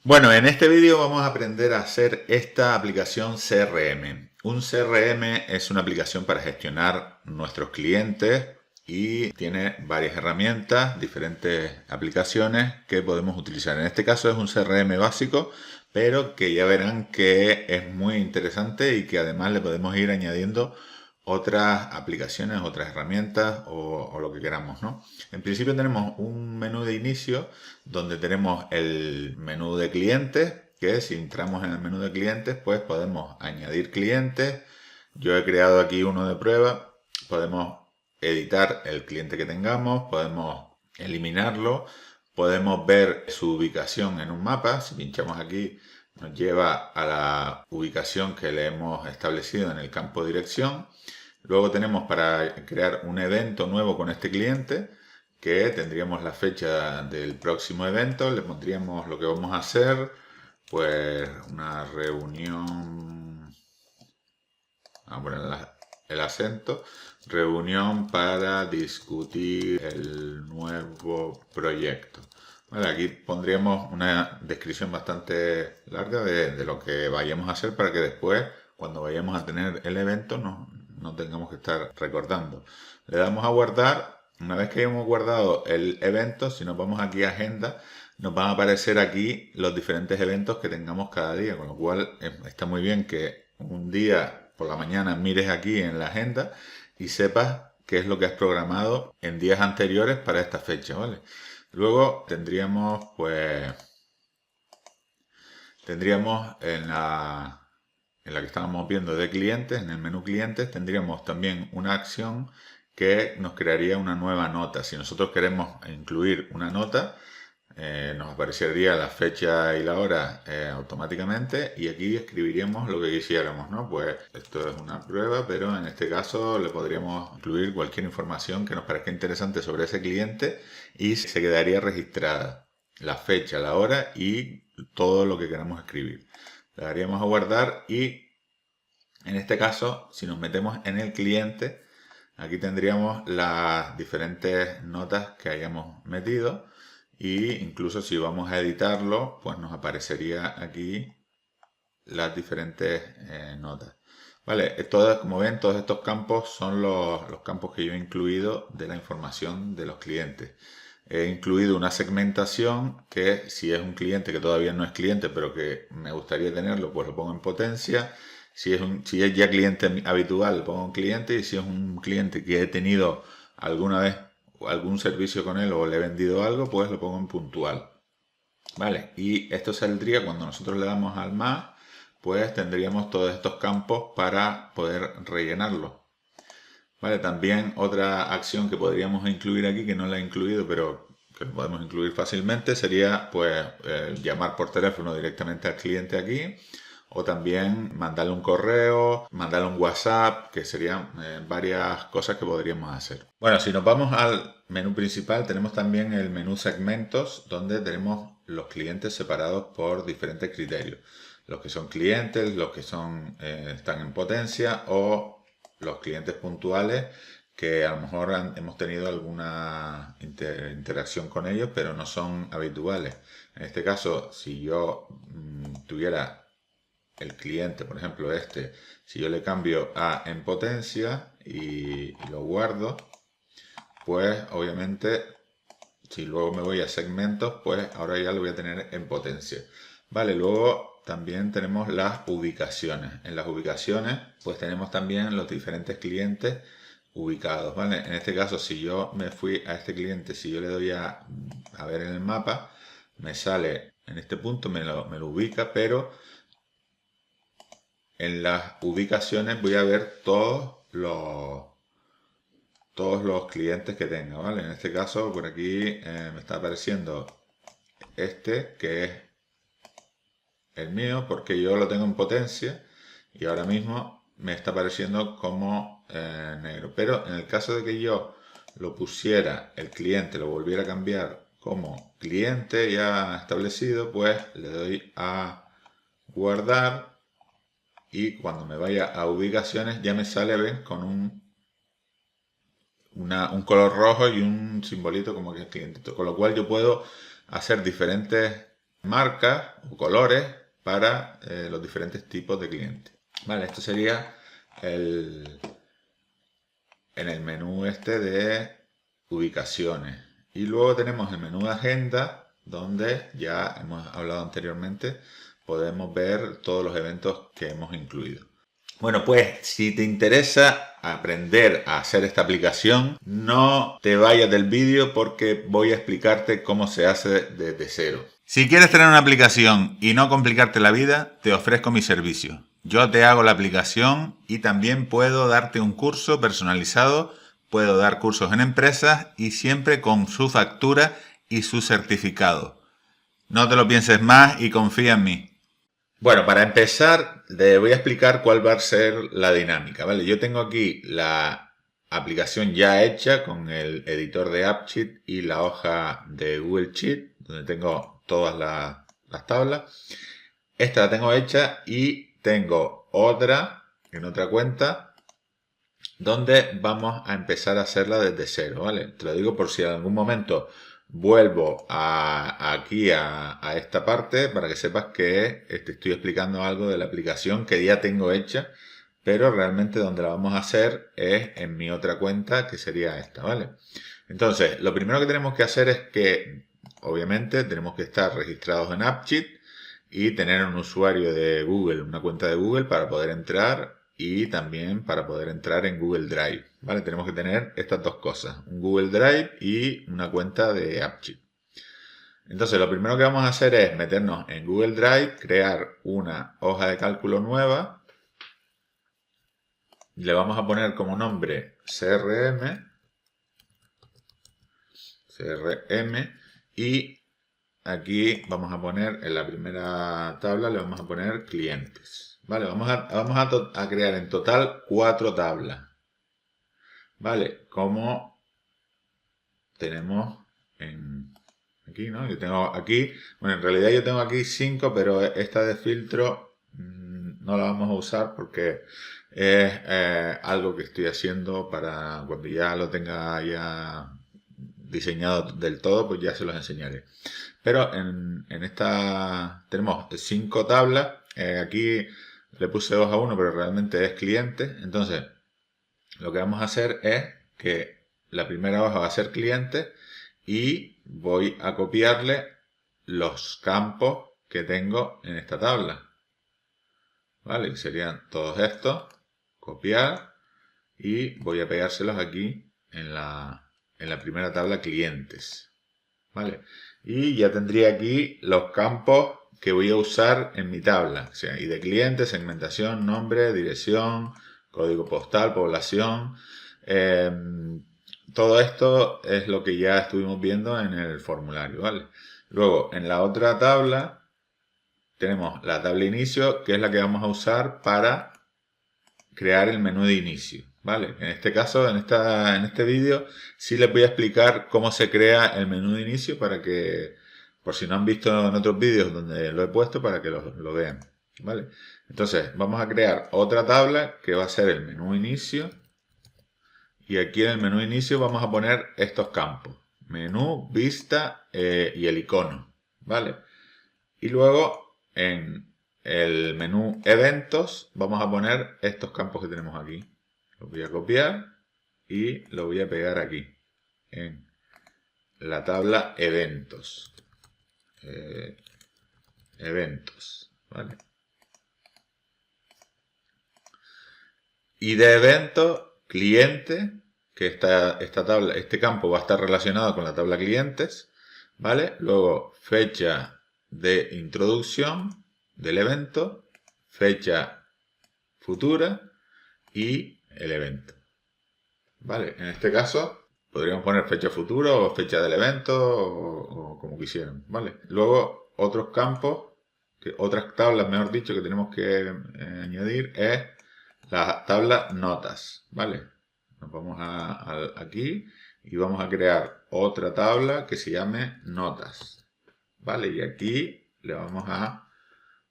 Bueno, en este vídeo vamos a aprender a hacer esta aplicación CRM. Un CRM es una aplicación para gestionar nuestros clientes y tiene varias herramientas, diferentes aplicaciones que podemos utilizar. En este caso es un CRM básico, pero que ya verán que es muy interesante y que además le podemos ir añadiendo otras aplicaciones, otras herramientas o lo que queramos, ¿no? En principio tenemos un menú de inicio donde tenemos el menú de clientes, que si entramos en el menú de clientes, pues podemos añadir clientes. Yo he creado aquí uno de prueba. Podemos editar el cliente que tengamos, podemos eliminarlo, podemos ver su ubicación en un mapa. Si pinchamos aquí, nos lleva a la ubicación que le hemos establecido en el campo dirección. Luego tenemos para crear un evento nuevo con este cliente, que tendríamos la fecha del próximo evento, le pondríamos lo que vamos a hacer, pues una reunión, vamos a poner el acento, reunión para discutir el nuevo proyecto. Vale, aquí pondríamos una descripción bastante larga de lo que vayamos a hacer para que después, cuando vayamos a tener el evento, no tengamos que estar recordando. Le damos a guardar. Una vez que hayamos guardado el evento, si nos vamos aquí a agenda, nos van a aparecer aquí los diferentes eventos que tengamos cada día, con lo cual está muy bien que un día por la mañana mires aquí en la agenda y sepas qué es lo que has programado en días anteriores para esta fecha, ¿vale? Luego tendríamos en la que estábamos viendo de clientes, en el menú clientes, tendríamos también una acción que nos crearía una nueva nota. Si nosotros queremos incluir una nota, nos aparecería la fecha y la hora automáticamente y aquí escribiríamos lo que quisiéramos, ¿no? Pues esto es una prueba, pero en este caso le podríamos incluir cualquier información que nos parezca interesante sobre ese cliente y se quedaría registrada la fecha, la hora y todo lo que queramos escribir. Le daríamos a guardar y en este caso, si nos metemos en el cliente, aquí tendríamos las diferentes notas que hayamos metido y incluso si vamos a editarlo, pues nos aparecería aquí las diferentes notas. Vale, como ven, todos estos campos son los campos que yo he incluido de la información de los clientes. He incluido una segmentación que si es un cliente que todavía no es cliente, pero que me gustaría tenerlo, pues lo pongo en potencia. Si es ya cliente habitual, lo pongo en cliente. Y si es un cliente que he tenido alguna vez algún servicio con él o le he vendido algo, pues lo pongo en puntual. Vale, y esto saldría cuando nosotros le damos al más, pues tendríamos todos estos campos para poder rellenarlo. Vale, también otra acción que podríamos incluir aquí, que no la he incluido, pero que lo podemos incluir fácilmente, sería pues llamar por teléfono directamente al cliente aquí, o también mandarle un correo, mandarle un WhatsApp, que serían varias cosas que podríamos hacer. Bueno, si nos vamos al menú principal, tenemos también el menú segmentos, donde tenemos los clientes separados por diferentes criterios. Los que son clientes, los que están en potencia o los clientes puntuales que a lo mejor hemos tenido alguna interacción con ellos, pero no son habituales. En este caso, si yo tuviera el cliente, por ejemplo si yo le cambio a en potencia y lo guardo, pues obviamente si luego me voy a segmentos, pues ahora ya lo voy a tener en potencia. Vale, luego también tenemos las ubicaciones. En las ubicaciones, pues tenemos también los diferentes clientes ubicados, ¿vale? En este caso, si yo me fui a este cliente, si yo le doy a ver en el mapa, me sale en este punto, me lo ubica, pero en las ubicaciones voy a ver todos los clientes que tenga, ¿vale? En este caso, por aquí me está apareciendo que es el mío, porque yo lo tengo en potencia y ahora mismo me está apareciendo como negro. Pero en el caso de que yo lo pusiera, el cliente lo volviera a cambiar como cliente ya establecido, pues le doy a guardar y cuando me vaya a ubicaciones ya me sale, ven, con un color rojo y un simbolito como que es cliente. Con lo cual yo puedo hacer diferentes marcas o colores para los diferentes tipos de clientes. Vale, esto sería en el menú este de ubicaciones. Y luego tenemos el menú de agenda, donde ya hemos hablado anteriormente, podemos ver todos los eventos que hemos incluido. Bueno, pues si te interesa aprender a hacer esta aplicación, no te vayas del vídeo porque voy a explicarte cómo se hace desde cero. Si quieres tener una aplicación y no complicarte la vida, te ofrezco mi servicio. Yo te hago la aplicación y también puedo darte un curso personalizado, puedo dar cursos en empresas y siempre con su factura y su certificado. No te lo pienses más y confía en mí. Bueno, para empezar, te voy a explicar cuál va a ser la dinámica, ¿vale? Yo tengo aquí la aplicación ya hecha con el editor de AppSheet y la hoja de Google Sheet, donde tengo todas las tablas. Esta la tengo hecha y tengo otra en otra cuenta donde vamos a empezar a hacerla desde cero, ¿vale? Te lo digo por si en algún momento vuelvo aquí a esta parte para que sepas que te estoy explicando algo de la aplicación que ya tengo hecha, pero realmente donde la vamos a hacer es en mi otra cuenta, que sería esta, ¿vale? Entonces, lo primero que tenemos que hacer es que, obviamente, tenemos que estar registrados en AppSheet y tener un usuario de Google, una cuenta de Google para poder entrar y también para poder entrar en Google Drive, ¿vale? Tenemos que tener estas dos cosas, un Google Drive y una cuenta de AppSheet. Entonces, lo primero que vamos a hacer es meternos en Google Drive, crear una hoja de cálculo nueva, le vamos a poner como nombre CRM y aquí vamos a poner en la primera tabla, le vamos a poner clientes. Vale, vamos a crear en total 4 tablas. Vale, como tenemos aquí, ¿no? Yo tengo aquí, bueno, en realidad yo tengo aquí 5, pero esta de filtro no la vamos a usar porque es algo que estoy haciendo para cuando ya lo tenga ya diseñado del todo, pues ya se los enseñaré. Pero en esta tenemos 5 tablas. Aquí le puse 2 a 1, pero realmente es cliente. Entonces, lo que vamos a hacer es que la primera hoja va a ser cliente y voy a copiarle los campos que tengo en esta tabla. ¿Vale? Que serían todos estos. Copiar y voy a pegárselos aquí en la primera tabla clientes. ¿Vale? Y ya tendría aquí los campos que voy a usar en mi tabla. O sea, ID cliente, segmentación, nombre, dirección, código postal, población. Todo esto es lo que ya estuvimos viendo en el formulario, ¿vale? Luego, en la otra tabla, tenemos la tabla inicio, que es la que vamos a usar para crear el menú de inicio, ¿vale? En este caso, en este vídeo, sí les voy a explicar cómo se crea el menú de inicio para que, por si no han visto en otros vídeos donde lo he puesto, para que lo vean, ¿vale? Entonces, vamos a crear otra tabla que va a ser el menú inicio. Y aquí en el menú inicio vamos a poner estos campos. Menú, vista y el icono, ¿vale? Y luego en el menú eventos vamos a poner estos campos que tenemos aquí. Los voy a copiar y lo voy a pegar aquí en la tabla eventos. Eventos, ¿vale? Y de eventos, cliente, que esta tabla, este campo va a estar relacionado con la tabla clientes, ¿vale? Luego fecha de introducción del evento, fecha futura y el evento. ¿Vale? En este caso podríamos poner fecha futura o fecha del evento o como quisieran, ¿vale? Luego otros campos, otras tablas, mejor dicho, que tenemos que añadir es la tabla notas, ¿vale? Nos vamos aquí y vamos a crear otra tabla que se llame notas, ¿vale? Y aquí le vamos a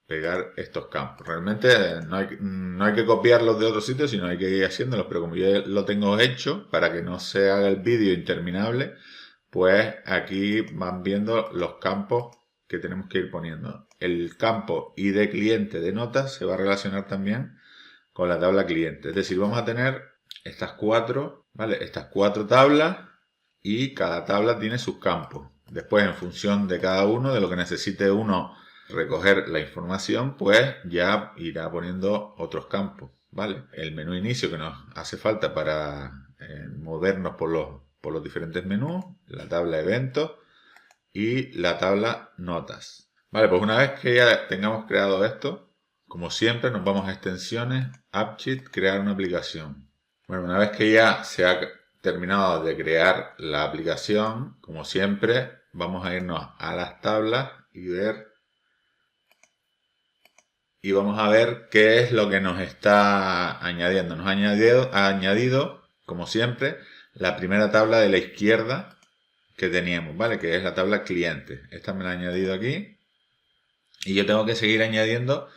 pegar estos campos. Realmente no hay que copiarlos de otro sitio, sino hay que ir haciéndolos, pero como yo lo tengo hecho, para que no se haga el vídeo interminable, pues aquí van viendo los campos que tenemos que ir poniendo. El campo ID cliente de notas se va a relacionar también con la tabla cliente. Es decir, vamos a tener estas cuatro, ¿vale? Estas cuatro tablas y cada tabla tiene sus campos. Después, en función de cada uno, de lo que necesite uno recoger la información, pues ya irá poniendo otros campos, ¿vale? El menú inicio que nos hace falta para movernos por los diferentes menús, la tabla eventos y la tabla notas. Vale, pues una vez que ya tengamos creado esto, como siempre nos vamos a extensiones, AppSheet, crear una aplicación. Bueno, una vez que ya se ha terminado de crear la aplicación, como siempre, vamos a irnos a las tablas y vamos a ver qué es lo que nos está añadiendo. Nos ha añadido, como siempre, la primera tabla de la izquierda que teníamos, ¿vale? Que es la tabla cliente. Esta me la ha añadido aquí. Y yo tengo que seguir añadiendo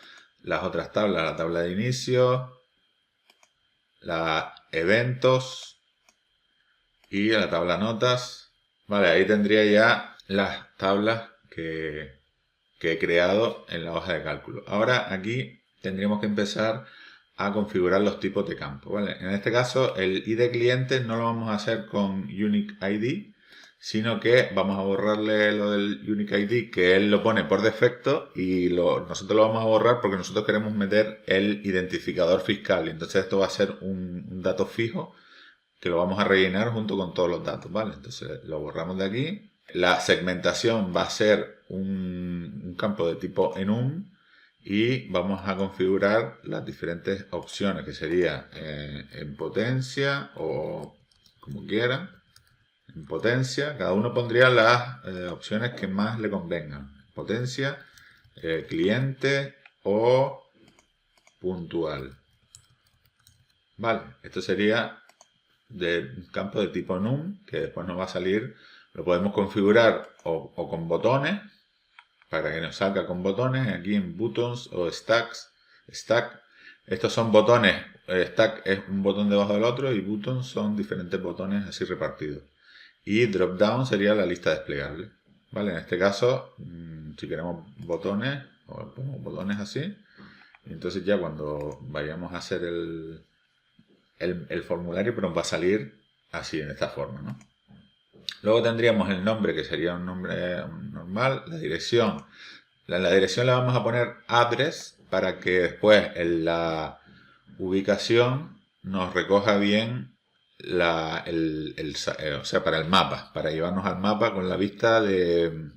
las otras tablas. La tabla de inicio, la eventos y la tabla notas. Vale, ahí tendría ya las tablas que he creado en la hoja de cálculo. Ahora aquí tendríamos que empezar a configurar los tipos de campo, ¿vale? En este caso el ID cliente no lo vamos a hacer con Unique ID, sino que vamos a borrarle lo del Unique ID, que él lo pone por defecto, y nosotros lo vamos a borrar porque nosotros queremos meter el identificador fiscal. Y entonces esto va a ser un dato fijo que lo vamos a rellenar junto con todos los datos, ¿vale? Entonces lo borramos de aquí. La segmentación va a ser un campo de tipo enum y vamos a configurar las diferentes opciones, que sería en potencia o como quieran. En potencia, cada uno pondría las opciones que más le convengan. Potencia, cliente o puntual. Vale, esto sería de un campo de tipo num, que después nos va a salir. Lo podemos configurar o con botones, para que nos salga con botones, aquí en buttons o stacks. Stack, estos son botones, stack es un botón debajo del otro y buttons son diferentes botones así repartidos. Y drop down sería la lista desplegable. Vale, en este caso, si queremos botones, o ponemos botones así, y entonces ya cuando vayamos a hacer el formulario, pues nos va a salir así, en esta forma, ¿no? Luego tendríamos el nombre, que sería un nombre normal, la dirección. La dirección la vamos a poner address para que después en la ubicación nos recoja bien o sea, para el mapa, para llevarnos al mapa con la vista de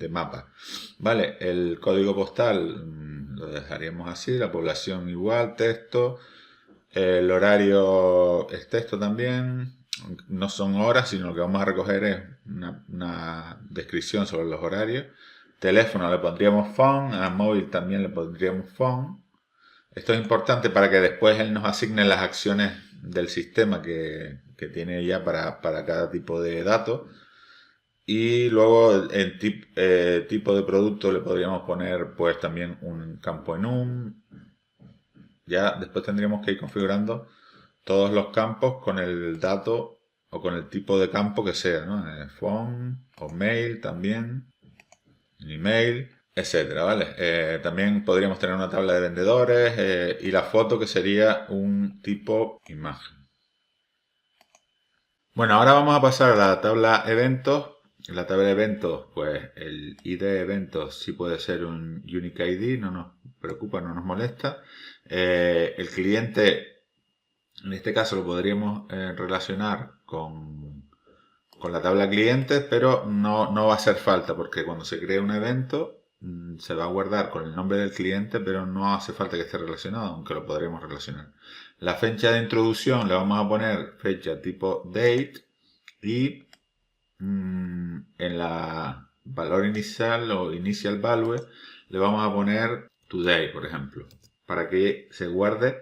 mapa. Vale, el código postal lo dejaríamos así, la población igual, texto, el horario es texto también. No son horas, sino lo que vamos a recoger es una descripción sobre los horarios. Teléfono le pondríamos phone, a móvil también le pondríamos phone. Esto es importante para que después él nos asigne las acciones del sistema que tiene ya para cada tipo de datos. Y luego en tipo de producto le podríamos poner pues también un campo enum. Ya después tendríamos que ir configurando todos los campos con el dato o con el tipo de campo que sea, ¿no? Phone o mail también, email, etcétera, ¿vale? También podríamos tener una tabla de vendedores y la foto, que sería un tipo imagen. Bueno, ahora vamos a pasar a la tabla eventos. En la tabla de eventos, pues el ID de eventos sí puede ser un Unique ID, no nos preocupa, no nos molesta. El cliente, en este caso, lo podríamos relacionar con la tabla clientes, pero no va a hacer falta, porque cuando se cree un evento se va a guardar con el nombre del cliente, pero no hace falta que esté relacionado, aunque lo podríamos relacionar. La fecha de introducción le vamos a poner fecha tipo date y en la valor inicial o initial value le vamos a poner today, por ejemplo, para que se guarde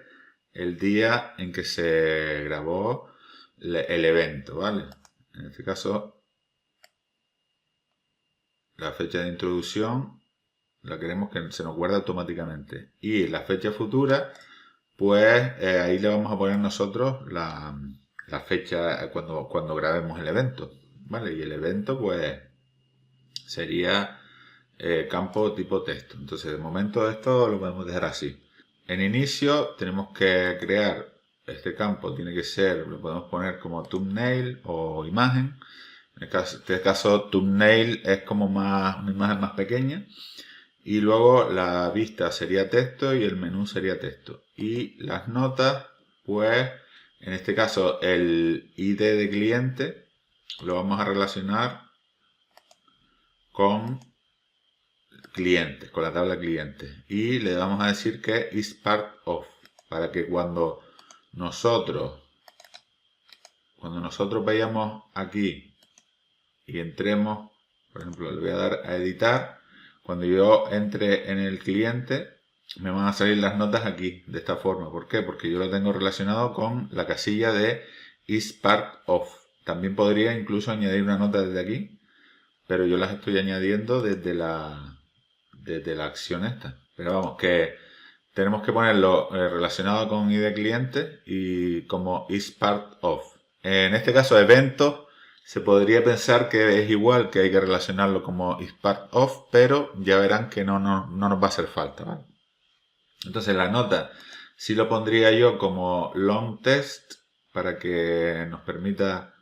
el día en que se grabó el evento, ¿vale? En este caso, la fecha de introducción la queremos que se nos guarde automáticamente. Y la fecha futura, pues ahí le vamos a poner nosotros la fecha cuando grabemos el evento, ¿vale? Y el evento, pues, sería campo tipo texto. Entonces de momento esto lo podemos dejar así. En inicio tenemos que crear este campo, tiene que ser, lo podemos poner como thumbnail o imagen. En este caso thumbnail es como una imagen más pequeña. Y luego la vista sería texto y el menú sería texto. Y las notas, pues en este caso el ID de cliente lo vamos a relacionar con clientes, con la tabla clientes. Y le vamos a decir que is part of, para que cuando nosotros vayamos aquí y entremos, por ejemplo, le voy a dar a editar. Cuando yo entre en el cliente, me van a salir las notas aquí, de esta forma. ¿Por qué? Porque yo lo tengo relacionado con la casilla de is part of. También podría incluso añadir una nota desde aquí, pero yo las estoy añadiendo desde la acción esta. Pero vamos, que tenemos que ponerlo relacionado con ID cliente y como is part of. En este caso, eventos. Se podría pensar que es igual, que hay que relacionarlo como is part of, pero ya verán que no nos va a hacer falta, ¿vale? Entonces la nota sí lo pondría yo como long text para que nos permita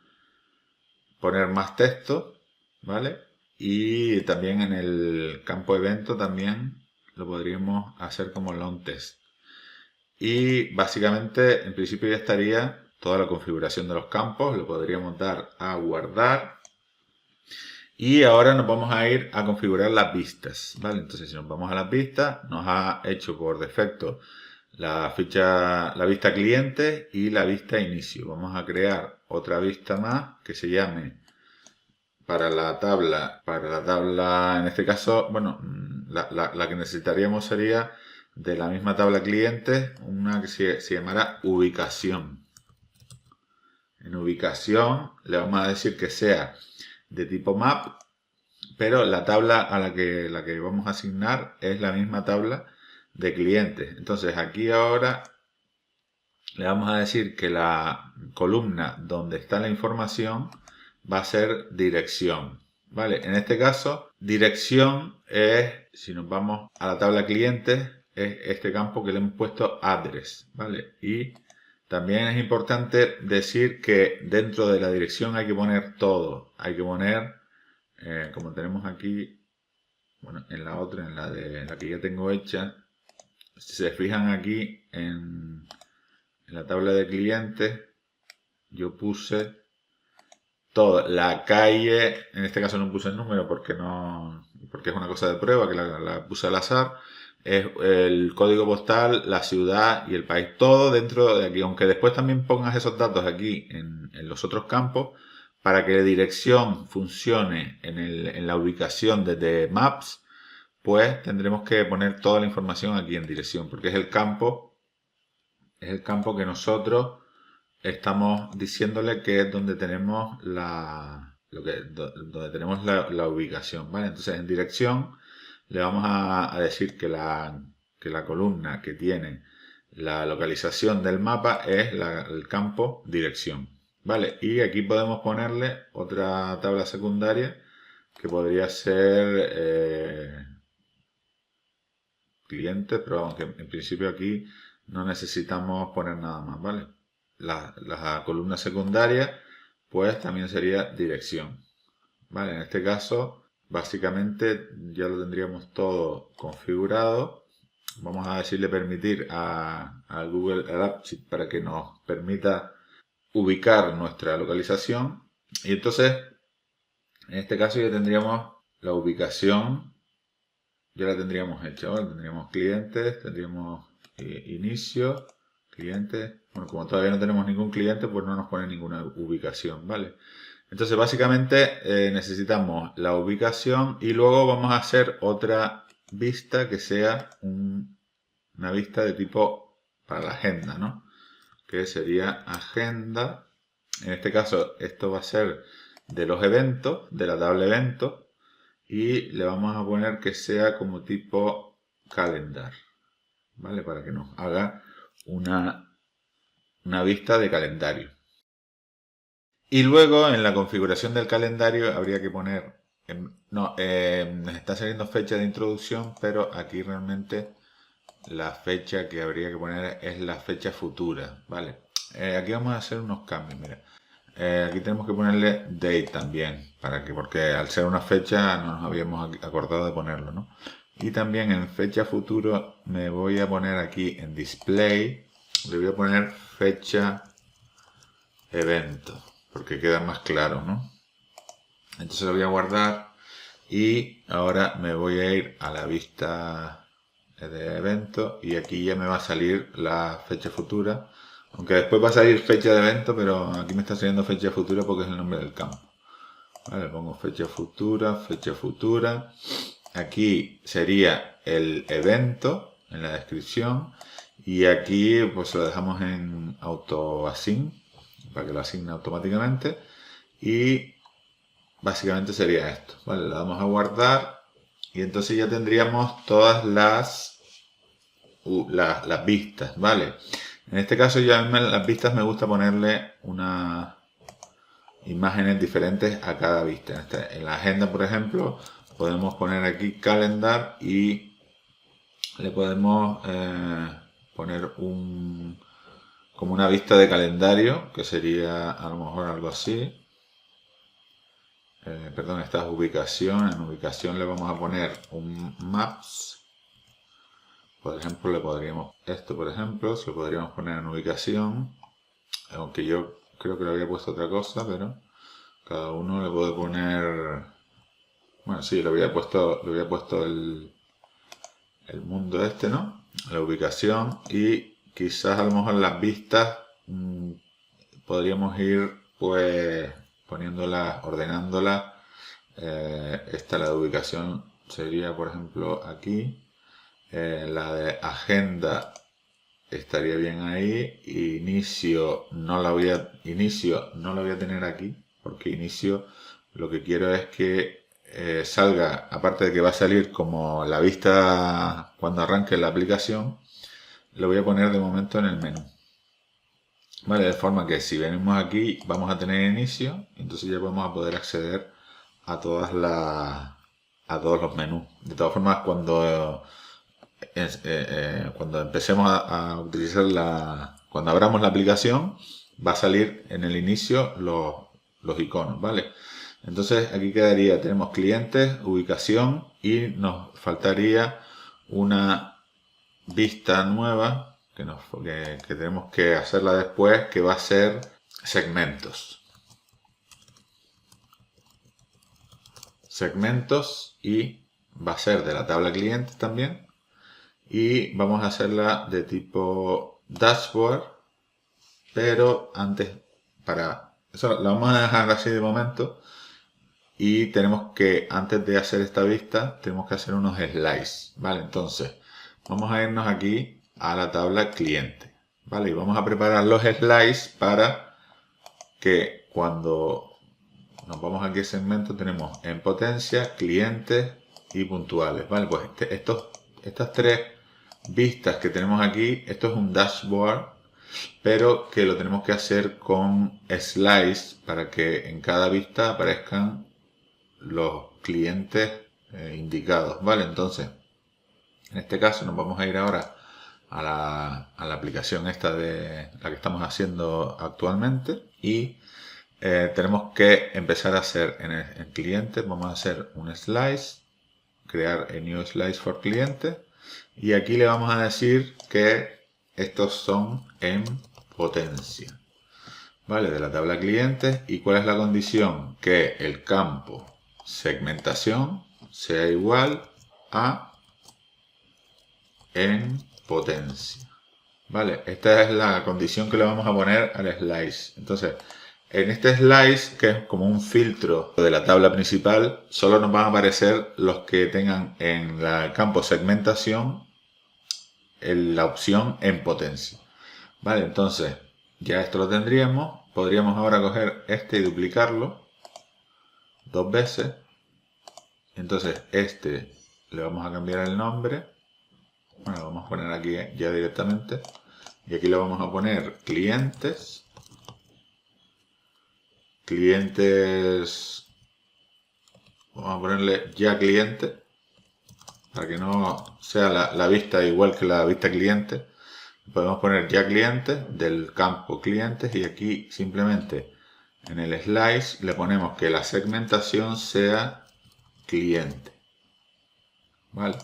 poner más texto, ¿vale? Y también en el campo evento también lo podríamos hacer como long text. Y básicamente en principio ya estaría toda la configuración de los campos, lo podríamos dar a guardar. Y ahora nos vamos a ir a configurar las vistas, ¿vale? Entonces si nos vamos a las vistas, nos ha hecho por defecto la vista cliente y la vista inicio. Vamos a crear otra vista más que se llame para la tabla, en este caso, bueno, la que necesitaríamos sería de la misma tabla cliente, una que se llamará ubicación. En ubicación le vamos a decir que sea de tipo map, pero la tabla a la que vamos a asignar es la misma tabla de clientes. Entonces aquí ahora le vamos a decir que la columna donde está la información va a ser dirección. ¿Vale? En este caso, dirección es, si nos vamos a la tabla clientes, es este campo que le hemos puesto address. ¿Vale? Y también es importante decir que dentro de la dirección hay que poner todo. Hay que poner, como tenemos aquí, bueno, en la otra, en la que ya tengo hecha, si se fijan aquí en la tabla de clientes, yo puse toda la calle, en este caso no puse el número porque es una cosa de prueba, que la puse al azar. Es el código postal, la ciudad y el país, todo dentro de aquí, aunque después también pongas esos datos aquí en los otros campos, para que la dirección funcione en la ubicación desde Maps, pues tendremos que poner toda la información aquí en dirección, porque es el campo que nosotros estamos diciéndole que es donde tenemos donde tenemos la ubicación, ¿vale? Entonces en dirección le vamos a decir que la columna que tiene la localización del mapa es el campo dirección, ¿vale? Y aquí podemos ponerle otra tabla secundaria que podría ser clientes, pero aunque en principio aquí no necesitamos poner nada más, ¿vale? La columna secundaria pues también sería dirección, ¿vale? En este caso básicamente ya lo tendríamos todo configurado. Vamos a decirle permitir a Google AdAppSheet para que nos permita ubicar nuestra localización, y entonces en este caso ya tendríamos la ubicación, ya la tendríamos hecha, ¿vale? Tendríamos clientes, tendríamos inicio, clientes. Bueno, como todavía no tenemos ningún cliente, pues no nos pone ninguna ubicación, ¿vale? Entonces básicamente necesitamos la ubicación y luego vamos a hacer otra vista que sea una vista de tipo para la agenda, ¿no? Que sería agenda. En este caso esto va a ser de los eventos, de la tabla eventos, y le vamos a poner que sea como tipo calendar, ¿vale? Para que nos haga una vista de calendario. Y luego en la configuración del calendario habría que poner No, nos está saliendo fecha de introducción, pero aquí realmente la fecha que habría que poner es la fecha futura, ¿vale? Aquí vamos a hacer unos cambios, mira. Aquí tenemos que ponerle date también, porque al ser una fecha no nos habíamos acordado de ponerlo, ¿no? Y también en fecha futuro me voy a poner aquí en display, le voy a poner fecha evento, porque queda más claro, ¿no? Entonces lo voy a guardar y ahora me voy a ir a la vista de evento y aquí ya me va a salir la fecha futura, aunque después va a salir fecha de evento, pero aquí me está saliendo fecha futura porque es el nombre del campo. Vale, pongo fecha futura, fecha futura. Aquí sería el evento en la descripción y aquí pues lo dejamos en auto assign para que lo asigne automáticamente y básicamente sería esto, ¿vale? Le damos a guardar y entonces ya tendríamos todas las vistas, ¿vale? En este caso ya las vistas me gusta ponerle unas imágenes diferentes a cada vista. En la agenda, por ejemplo, podemos poner aquí calendar y le podemos poner como una vista de calendario, que sería a lo mejor algo así. Perdón, esta es ubicación. En ubicación le vamos a poner un maps. Por ejemplo, le podríamos, esto por ejemplo, se lo podríamos poner en ubicación. Aunque yo creo que le había puesto otra cosa, pero cada uno le puede poner... Bueno, sí, le había puesto el mundo este, ¿no? La ubicación y quizás a lo mejor las vistas podríamos ir pues poniéndolas, ordenándolas. Esta la de ubicación sería por ejemplo aquí. La de agenda estaría bien ahí. Inicio no la voy a tener aquí porque inicio lo que quiero es que salga, aparte de que va a salir como la vista cuando arranque la aplicación, lo voy a poner de momento en el menú. Vale, de forma que si venimos aquí vamos a tener inicio, entonces ya vamos a poder acceder a todos los menús. De todas formas, cuando empecemos a utilizar cuando abramos la aplicación, va a salir en el inicio los iconos, ¿vale? Entonces aquí tenemos clientes, ubicación y nos faltaría una vista nueva que tenemos que hacerla después, que va a ser segmentos. Segmentos y va a ser de la tabla clientes también. Y vamos a hacerla de tipo dashboard, pero antes eso la vamos a dejar así de momento y tenemos que, antes de hacer esta vista, tenemos que hacer unos slides, ¿vale? Entonces, vamos a irnos aquí a la tabla cliente, ¿vale? Y vamos a preparar los slides para que cuando nos vamos aquí a segmento tenemos en potencia, clientes y puntuales, ¿vale? Pues estas tres vistas que tenemos aquí, esto es un dashboard, pero que lo tenemos que hacer con slides para que en cada vista aparezcan los clientes indicados, ¿vale? Entonces, en este caso nos vamos a ir ahora a la aplicación esta de la que estamos haciendo actualmente y tenemos que empezar a hacer en clientes, vamos a hacer un slice, crear a new slice for cliente y aquí le vamos a decir que estos son en potencia, ¿vale? De la tabla clientes. ¿Y cuál es la condición? Que el campo segmentación sea igual a en potencia, ¿vale? Esta es la condición que le vamos a poner al slice. Entonces, en este slice, que es como un filtro de la tabla principal, solo nos van a aparecer los que tengan en el campo segmentación la opción en potencia. Vale, entonces ya esto lo tendríamos. Podríamos ahora coger este y duplicarlo 2 veces. Entonces este le vamos a cambiar el nombre. Bueno, lo vamos a poner aquí ya directamente. Y aquí le vamos a poner clientes. vamos a ponerle ya cliente, para que no sea la vista igual que la vista cliente. Podemos poner ya cliente del campo clientes y aquí simplemente en el slice le ponemos que la segmentación sea cliente. ¿Vale?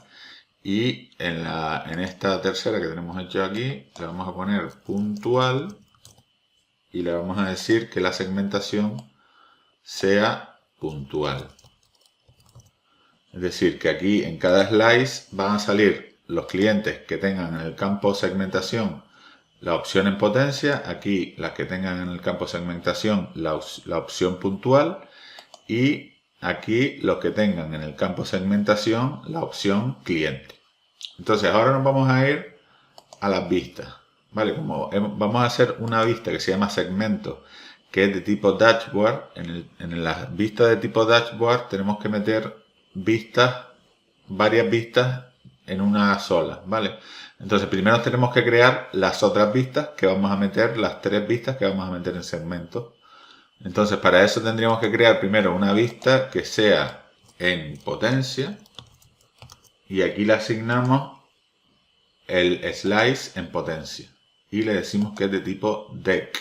Y en esta tercera que tenemos hecho aquí, le vamos a poner puntual y le vamos a decir que la segmentación sea puntual. Es decir, que aquí en cada slice van a salir los clientes que tengan en el campo segmentación la opción en potencia, aquí las que tengan en el campo segmentación la opción puntual y aquí los que tengan en el campo segmentación la opción cliente. Entonces ahora nos vamos a ir a las vistas. ¿Vale? Como vamos a hacer una vista que se llama segmento, que es de tipo dashboard. En la vista de tipo dashboard tenemos que meter vistas, varias vistas en una sola, ¿vale? Entonces primero tenemos que crear las otras vistas que vamos a meter, las tres vistas que vamos a meter en segmento. Entonces para eso tendríamos que crear primero una vista que sea en potencia y aquí le asignamos el slice en potencia y le decimos que es de tipo deck,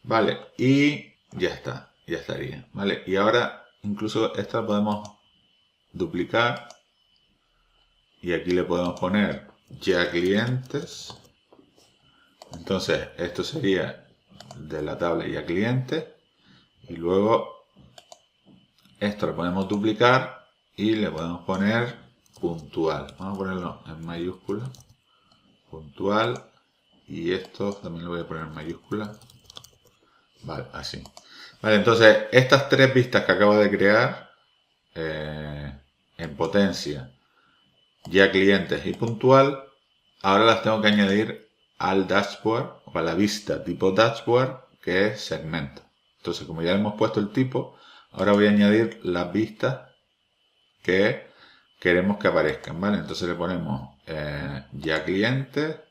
¿vale? Y ya está, ya estaría, ¿vale? Y ahora incluso esta la podemos duplicar y aquí le podemos poner ya clientes. Entonces esto sería de la tabla ya clientes y luego esto lo podemos duplicar y le podemos poner puntual. Vamos a ponerlo en mayúscula, puntual, y esto también lo voy a poner en mayúscula. Vale, así. Vale, entonces estas tres vistas que acabo de crear en potencia, ya clientes y puntual, ahora las tengo que añadir al dashboard o a la vista tipo dashboard que es segmento. Entonces como ya hemos puesto el tipo, ahora voy a añadir las vistas que queremos que aparezcan, ¿vale? Entonces le ponemos ya cliente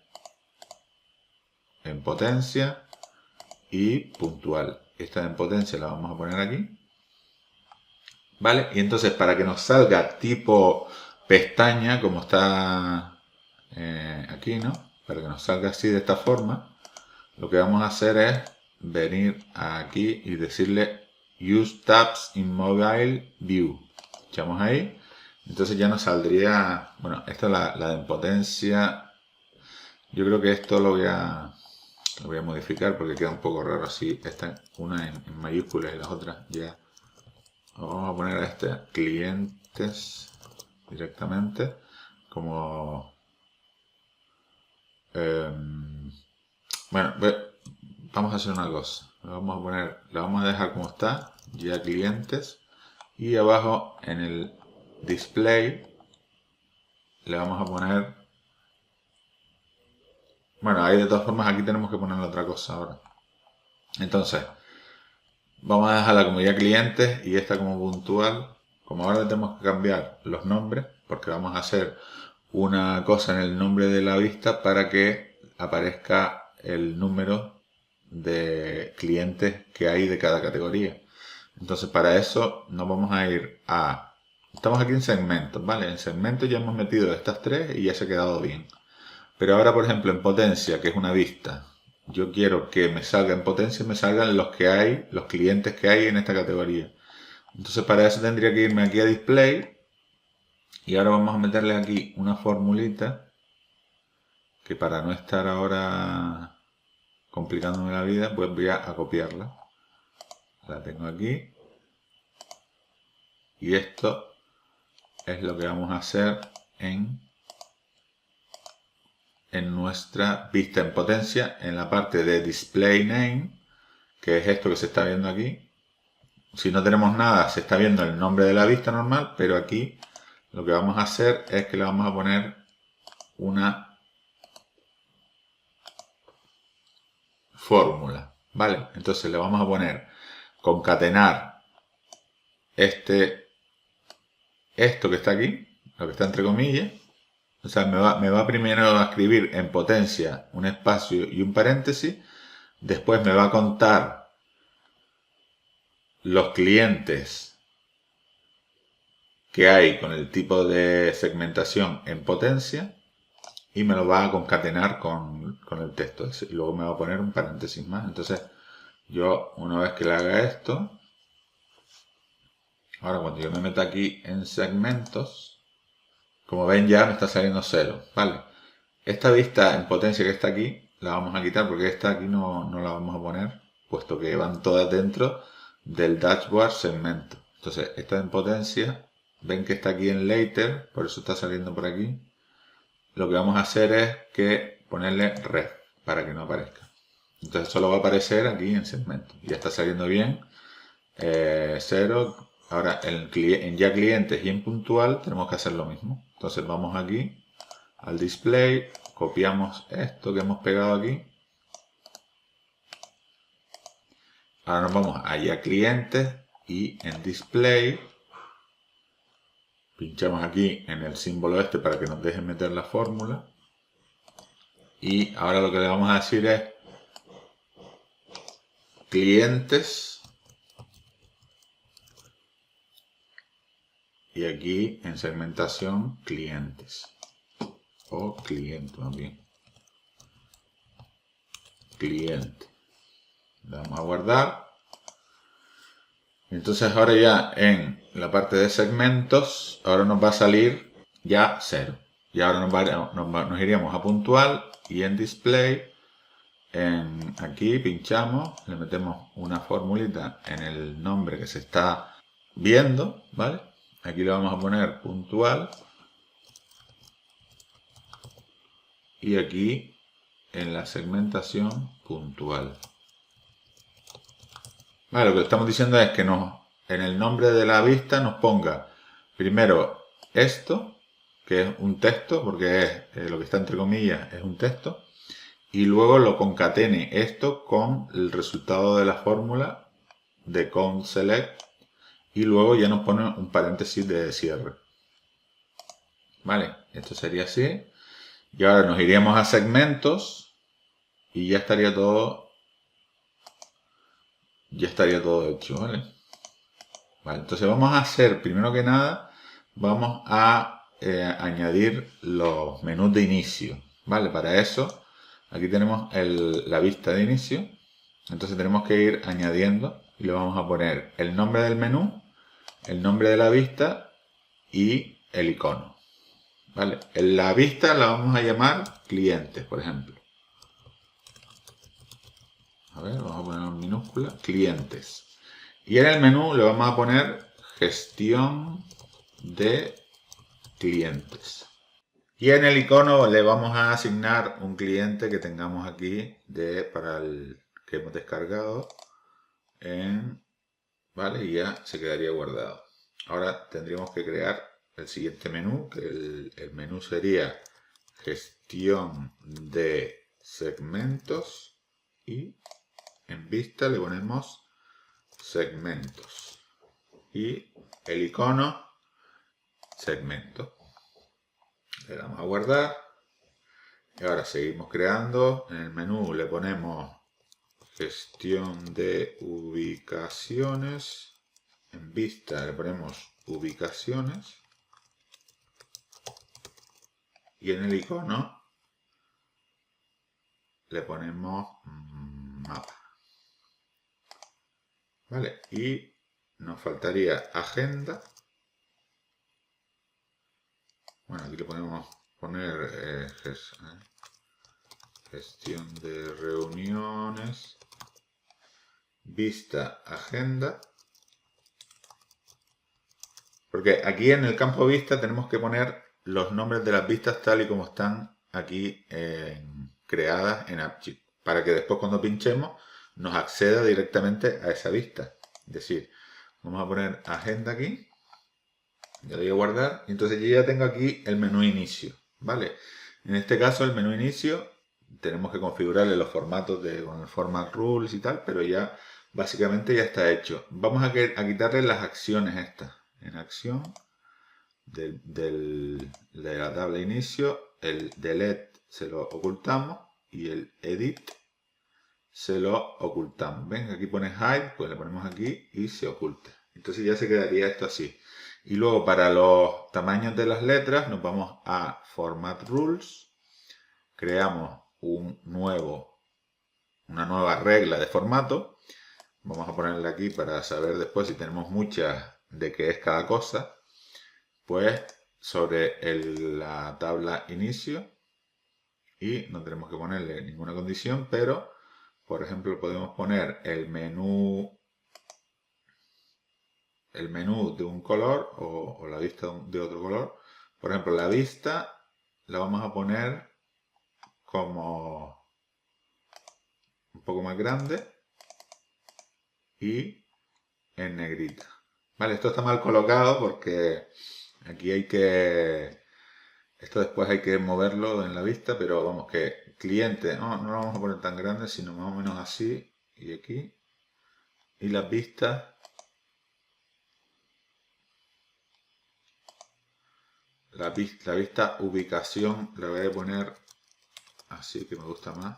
en potencia y puntual. Esta en potencia la vamos a poner aquí, ¿vale? Y entonces para que nos salga tipo pestaña, como está aquí, ¿no? Para que nos salga así de esta forma, lo que vamos a hacer es venir aquí y decirle Use Tabs in Mobile View. Echamos ahí. Entonces ya nos saldría, bueno, esta es la de potencia. Yo creo que esto lo voy a modificar porque queda un poco raro así. Esta una en mayúsculas y las otras ya. Vamos a poner a este clientes directamente como bueno, vamos a hacer una cosa. La vamos a dejar como está, ya clientes, y abajo en el display le vamos a poner, bueno, ahí de todas formas aquí tenemos que poner otra cosa ahora. Entonces vamos a dejarla como ya clientes y esta como puntual. Como ahora le tenemos que cambiar los nombres porque vamos a hacer una cosa en el nombre de la vista para que aparezca el número de clientes que hay de cada categoría. Entonces para eso nos vamos a ir a... Estamos aquí en segmentos, ¿vale? En segmentos ya hemos metido estas tres y ya se ha quedado bien. Pero ahora, por ejemplo, en potencia, que es una vista, yo quiero que me salga en potencia y me salgan los que hay, los clientes que hay en esta categoría. Entonces para eso tendría que irme aquí a display y ahora vamos a meterle aquí una formulita que para no estar ahora complicándome la vida, pues voy a copiarla. La tengo aquí. Y esto es lo que vamos a hacer en nuestra vista en potencia, en la parte de display name, que es esto que se está viendo aquí. Si no tenemos nada, se está viendo el nombre de la vista normal, pero aquí lo que vamos a hacer es que le vamos a poner una fórmula, ¿vale? Entonces le vamos a poner concatenar esto que está aquí, lo que está entre comillas. O sea, me va primero a escribir en potencia un espacio y un paréntesis. Después me va a contar los clientes que hay con el tipo de segmentación en potencia y me lo va a concatenar con el texto. Y luego me va a poner un paréntesis más. Entonces, yo una vez que le haga esto, ahora cuando yo me meta aquí en segmentos, como ven ya me está saliendo 0, ¿vale? Esta vista en potencia que está aquí, la vamos a quitar porque esta aquí no la vamos a poner, puesto que van todas dentro del dashboard segmento. Entonces, esta en potencia, ven que está aquí en later, por eso está saliendo por aquí. Lo que vamos a hacer es que ponerle ref para que no aparezca. Entonces solo va a aparecer aquí en segmento. Ya está saliendo bien. 0. Ahora en ya clientes y en puntual tenemos que hacer lo mismo. Entonces vamos aquí al display, copiamos esto que hemos pegado aquí. Ahora nos vamos a ya clientes y en display pinchamos aquí en el símbolo este para que nos deje meter la fórmula. Y ahora lo que le vamos a decir es clientes. Y aquí en segmentación clientes. O cliente más bien. Cliente. Le vamos a guardar. Entonces ahora ya en la parte de segmentos, ahora nos va a salir ya 0. Y ahora nos iríamos a puntual y en display, aquí pinchamos, le metemos una formulita en el nombre que se está viendo, ¿vale? Aquí le vamos a poner puntual. Y aquí en la segmentación puntual. Vale, lo que estamos diciendo es que en el nombre de la vista nos ponga primero esto, que es un texto, porque es lo que está entre comillas es un texto, y luego lo concatene esto con el resultado de la fórmula de count select, y luego ya nos pone un paréntesis de cierre. Vale, esto sería así. Y ahora nos iríamos a segmentos y ya estaría todo hecho, ¿vale? Vale, entonces vamos a hacer, primero que nada, vamos a añadir los menús de inicio, ¿vale? Para eso, aquí tenemos la vista de inicio, entonces tenemos que ir añadiendo y le vamos a poner el nombre del menú, el nombre de la vista y el icono, ¿vale? En la vista la vamos a llamar clientes, por ejemplo. A ver, vamos a poner en minúscula, clientes. Y en el menú le vamos a poner gestión de clientes. Y en el icono le vamos a asignar un cliente que tengamos aquí para el que hemos descargado. ¿Vale? Y ya se quedaría guardado. Ahora tendríamos que crear el siguiente menú, que el menú sería gestión de segmentos y en vista le ponemos segmentos y el icono segmento. Le damos a guardar y ahora seguimos creando. En el menú le ponemos gestión de ubicaciones, en vista le ponemos ubicaciones y en el icono le ponemos mapa. Vale, y nos faltaría agenda. Bueno, aquí le podemos poner gestión de reuniones, vista, agenda. Porque aquí en el campo vista tenemos que poner los nombres de las vistas tal y como están aquí creadas en AppSheet. Para que después cuando pinchemos nos acceda directamente a esa vista. Es decir, vamos a poner agenda aquí. Le doy a guardar y entonces yo ya tengo aquí el menú inicio, ¿vale? En este caso el menú inicio tenemos que configurarle los formatos con el format rules y tal, pero ya básicamente ya está hecho. Vamos a quitarle las acciones estas. En acción de la tabla inicio, el delete se lo ocultamos y el edit se lo ocultamos. ¿Ven? Aquí pone hide, pues le ponemos aquí y se oculta. Entonces ya se quedaría esto así. Y luego para los tamaños de las letras nos vamos a Format Rules, creamos una nueva regla de formato. Vamos a ponerle aquí para saber después si tenemos muchas de qué es cada cosa. Pues sobre la tabla inicio, y no tenemos que ponerle ninguna condición, pero por ejemplo podemos poner el menú de un color o la vista de otro color. Por ejemplo, la vista la vamos a poner como un poco más grande y en negrita. Vale, esto está mal colocado porque aquí esto después hay que moverlo en la vista, pero vamos que cliente, no lo vamos a poner tan grande, sino más o menos así y aquí. Y las vistas, la vista ubicación la voy a poner así, que me gusta más.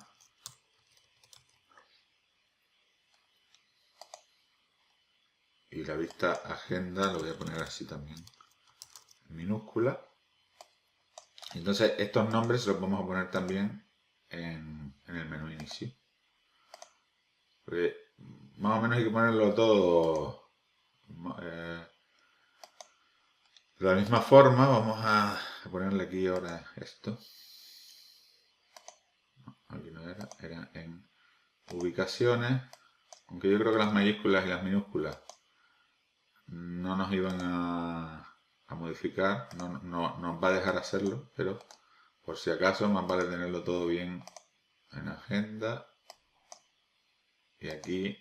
Y la vista agenda lo voy a poner así también, en minúscula. Entonces estos nombres los vamos a poner también en el menú inicio. Porque más o menos hay que ponerlo todo de la misma forma. Vamos a ponerle aquí ahora esto. Aquí no era en ubicaciones. Aunque yo creo que las mayúsculas y las minúsculas no nos iban a modificar, no nos va a dejar hacerlo, pero por si acaso más vale tenerlo todo bien en agenda. Y aquí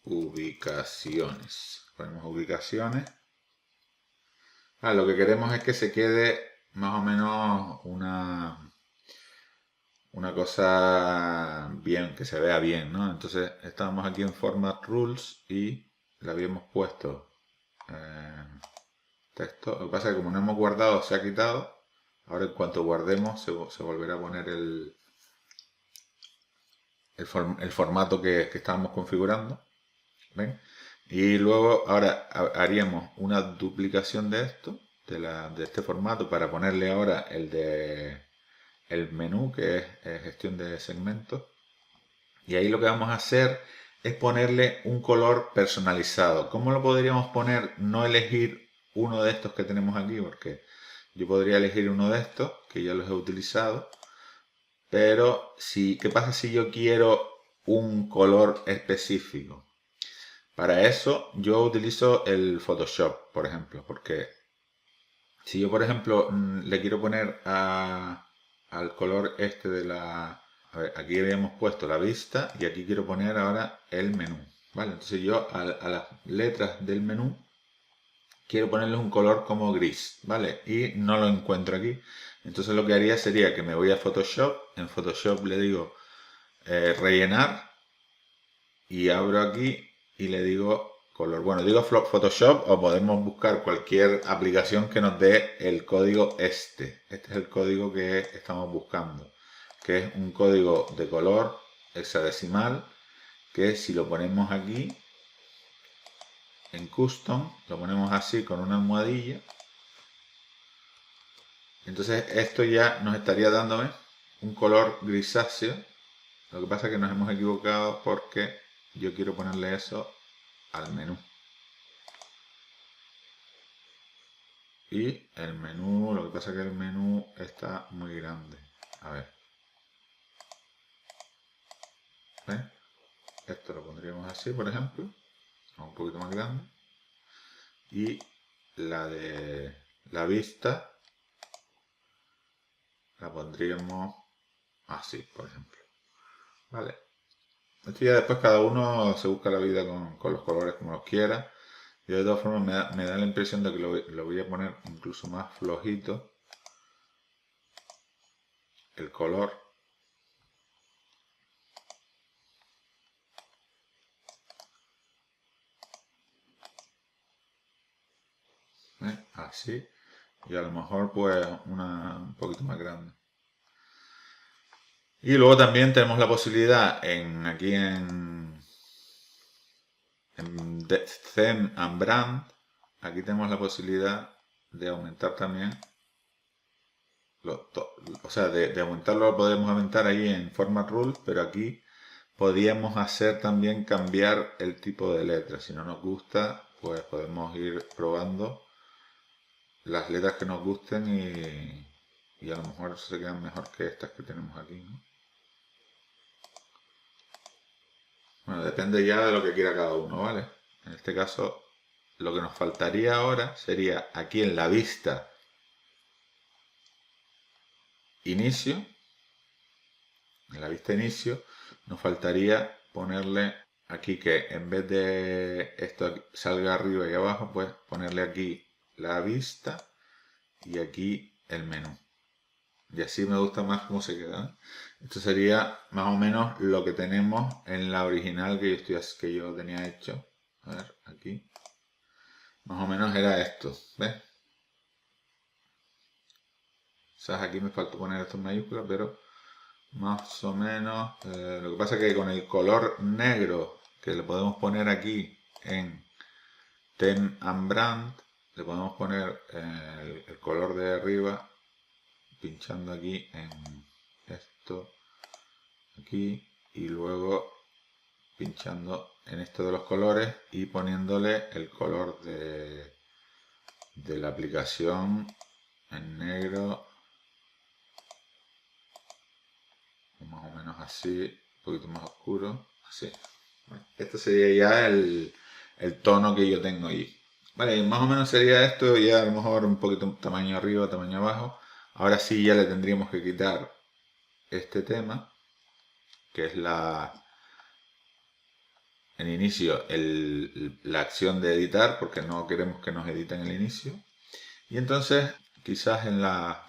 ubicaciones. Ponemos ubicaciones. Lo que queremos es que se quede más o menos una cosa bien, que se vea bien, ¿no? Entonces estábamos aquí en Format Rules y le habíamos puesto texto. Lo que pasa es que como no hemos guardado, se ha quitado. Ahora en cuanto guardemos se volverá a poner el formato que estábamos configurando. ¿Ven? Y luego ahora haríamos una duplicación de esto, de este formato, para ponerle ahora el menú, que es gestión de segmentos. Y ahí lo que vamos a hacer es ponerle un color personalizado. ¿Cómo lo podríamos poner? No elegir uno de estos que tenemos aquí, porque yo podría elegir uno de estos, que ya los he utilizado. Pero ¿qué pasa si yo quiero un color específico? Para eso yo utilizo el Photoshop, por ejemplo, porque si yo, por ejemplo, le quiero poner al color este de la... A ver, aquí habíamos puesto la vista y aquí quiero poner ahora el menú, ¿vale? Entonces yo a las letras del menú quiero ponerles un color como gris, ¿vale? Y no lo encuentro aquí. Entonces lo que haría sería que me voy a Photoshop, en Photoshop le digo rellenar y abro aquí y le digo color. Bueno, digo Photoshop o podemos buscar cualquier aplicación que nos dé el código este. Este es el código que estamos buscando, que es un código de color hexadecimal, que si lo ponemos aquí en Custom, lo ponemos así con una almohadilla. Entonces esto ya nos estaría dando un color grisáceo. Lo que pasa es que nos hemos equivocado porque yo quiero ponerle eso al menú. Y el menú, lo que pasa es que el menú está muy grande. A ver. ¿Ven? Esto lo pondríamos así, por ejemplo. Un poquito más grande. Y la de la vista la pondríamos así, por ejemplo. Vale. Esto ya después cada uno se busca la vida con los colores como los quiera. Yo de todas formas me da la impresión de que lo voy a poner incluso más flojito. El color. Así. Y a lo mejor pues un poquito más grande. Y luego también tenemos la posibilidad aquí en Theme and Brand, aquí tenemos la posibilidad de aumentar también, o sea, de aumentarlo lo podemos aumentar ahí en Format Rules, pero aquí podríamos hacer también cambiar el tipo de letra. Si no nos gusta, pues podemos ir probando las letras que nos gusten y a lo mejor se quedan mejor que estas que tenemos aquí, ¿no? Bueno, depende ya de lo que quiera cada uno, ¿vale? En este caso, lo que nos faltaría ahora sería aquí en la vista inicio, en la vista inicio, nos faltaría ponerle aquí que en vez de esto salga arriba y abajo, pues ponerle aquí la vista y aquí el menú. Y así me gusta más cómo se queda, ¿eh? Esto sería más o menos lo que tenemos en la original que yo tenía hecho. A ver, aquí. Más o menos era esto, ¿ves? O sea, aquí me faltó poner esto en mayúsculas, pero más o menos. Lo que pasa es que con el color negro que le podemos poner aquí en Theme and Brand, le podemos poner el color de arriba, pinchando aquí en esto, aquí, y luego pinchando en esto de los colores y poniéndole el color de la aplicación en negro, más o menos así, un poquito más oscuro, así. Bueno, este sería ya el tono que yo tengo ahí. Vale, más o menos sería esto, ya a lo mejor un poquito tamaño arriba, tamaño abajo. Ahora sí ya le tendríamos que quitar este tema, que es en inicio la acción de editar, porque no queremos que nos editen el inicio. Y entonces quizás en la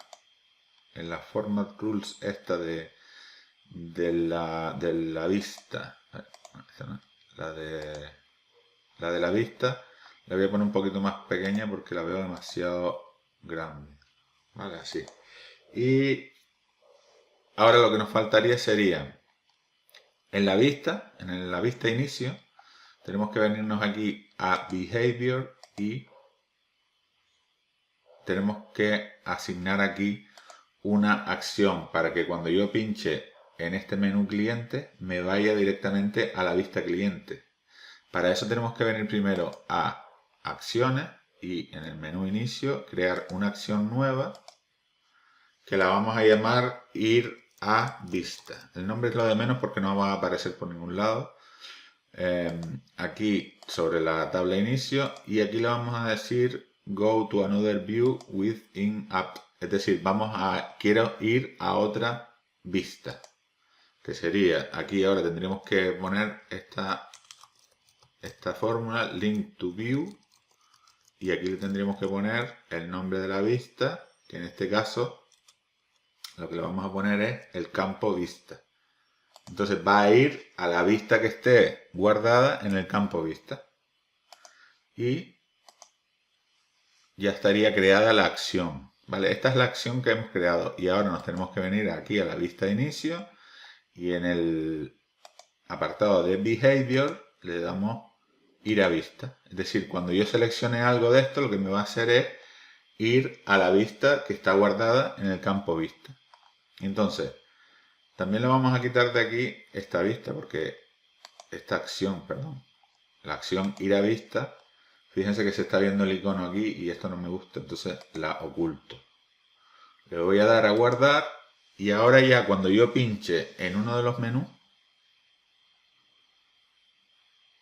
format rules esta de la vista, la de la vista, la voy a poner un poquito más pequeña porque la veo demasiado grande. Vale, así. Y ahora lo que nos faltaría sería en la vista inicio, tenemos que venirnos aquí a Behavior y tenemos que asignar aquí una acción para que cuando yo pinche en este menú cliente me vaya directamente a la vista cliente. Para eso tenemos que venir primero a acciones y en el menú inicio crear una acción nueva que la vamos a llamar ir a vista. El nombre es lo de menos porque no va a aparecer por ningún lado. Aquí sobre la tabla inicio y aquí le vamos a decir go to another view within app, es decir, quiero ir a otra vista, que sería aquí. Ahora tendríamos que poner esta fórmula link to view y aquí le tendríamos que poner el nombre de la vista, que en este caso lo que le vamos a poner es el campo vista. Entonces va a ir a la vista que esté guardada en el campo vista. Y ya estaría creada la acción. Vale, esta es la acción que hemos creado. Y ahora nos tenemos que venir aquí a la vista de inicio. Y en el apartado de Behavior le damos ir a vista. Es decir, cuando yo seleccione algo de esto, lo que me va a hacer es ir a la vista que está guardada en el campo vista. Entonces, también le vamos a quitar de aquí esta vista, porque esta acción, perdón, la acción ir a vista, fíjense que se está viendo el icono aquí y esto no me gusta, entonces la oculto. Le voy a dar a guardar y ahora ya cuando yo pinche en uno de los menús,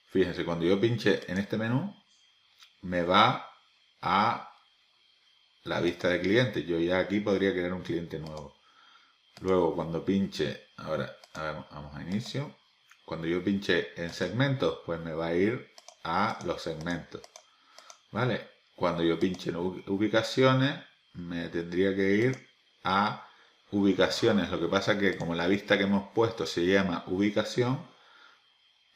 fíjense, cuando yo pinche en este menú, me va a la vista de clientes. Yo ya aquí podría crear un cliente nuevo. Luego cuando pinche, ahora vamos a inicio, cuando yo pinche en segmentos, pues me va a ir a los segmentos. ¿Vale? Cuando yo pinche en ubicaciones, me tendría que ir a ubicaciones. Lo que pasa es que como la vista que hemos puesto se llama ubicación,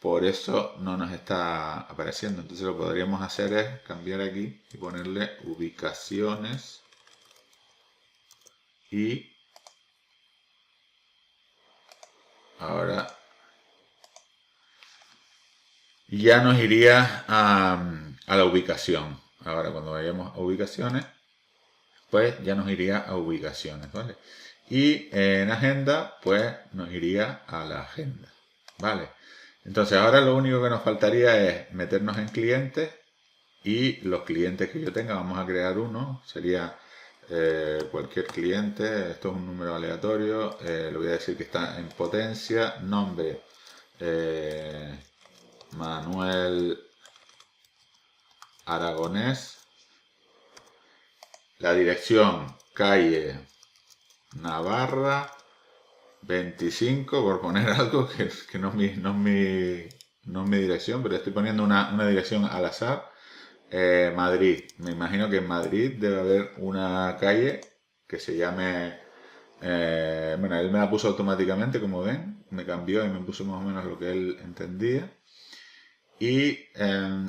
por eso no nos está apareciendo. Entonces lo que podríamos hacer es cambiar aquí y ponerle ubicaciones y ahora Y ya nos iría a la ubicación. Ahora cuando vayamos a ubicaciones, pues ya nos iría a ubicaciones, ¿vale? Y en agenda, pues nos iría a la agenda, ¿vale? Entonces ahora lo único que nos faltaría es meternos en clientes y los clientes que yo tenga, vamos a crear uno, sería cualquier cliente, esto es un número aleatorio, le voy a decir que está en potencia, nombre Manuel Aragonés, la dirección calle Navarra 25, por poner algo que no, no es mi dirección, pero estoy poniendo una dirección al azar. Madrid, me imagino que en Madrid debe haber una calle que se llame, bueno, él me la puso automáticamente, como ven, me cambió y me puso más o menos lo que él entendía. Y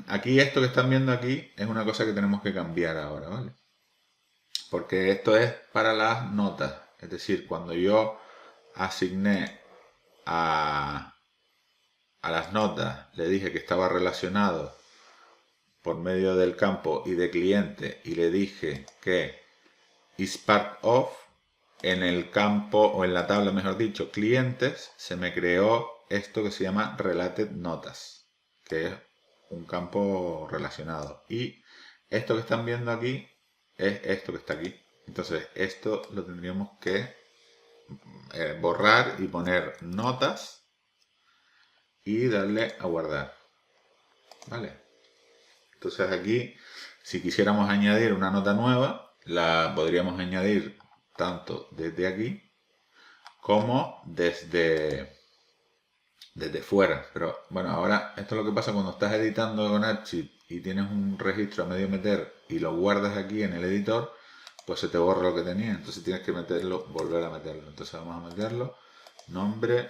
aquí esto que están viendo aquí es una cosa que tenemos que cambiar ahora, ¿vale? Porque esto es para las notas, es decir, cuando yo asigné a las notas, le dije que estaba relacionado por medio del campo y de cliente y le dije que is part of, en el campo o en la tabla, mejor dicho, clientes, se me creó esto que se llama related notas, que es un campo relacionado. Y esto que están viendo aquí es esto que está aquí. Entonces esto lo tendríamos que borrar y poner notas y darle a guardar. ¿Vale? Entonces aquí, si quisiéramos añadir una nota nueva, la podríamos añadir tanto desde aquí como desde fuera. Pero bueno, ahora esto es lo que pasa cuando estás editando con Archie y tienes un registro a medio meter y lo guardas aquí en el editor, pues se te borra lo que tenía. Entonces tienes que meterlo, volver a meterlo. Entonces vamos a meterlo. Nombre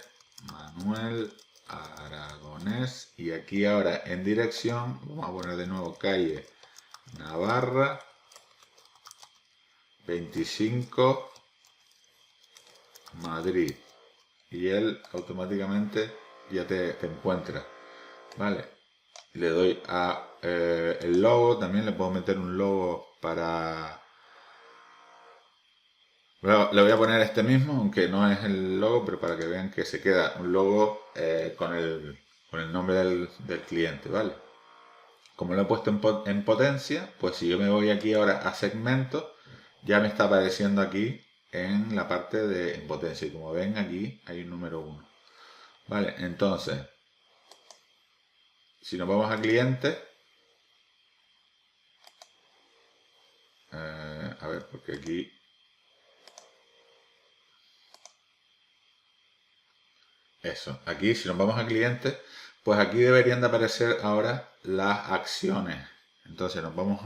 Manuel Aragonés. Y aquí ahora en dirección vamos a poner de nuevo calle Navarra 25 Madrid. Y él automáticamente ya te encuentra. Vale. Le doy a el logo. También le puedo meter un logo para... Le voy a poner este mismo, aunque no es el logo, pero para que vean que se queda un logo con el nombre del cliente, ¿vale? Como lo he puesto en potencia, pues si yo me voy aquí ahora a segmentos, ya me está apareciendo aquí en la parte de en potencia. Y como ven aquí hay un número 1. Vale, entonces, si nos vamos a cliente, a ver, porque aquí... Eso, aquí si nos vamos a clientes, pues aquí deberían de aparecer ahora las acciones. Entonces nos vamos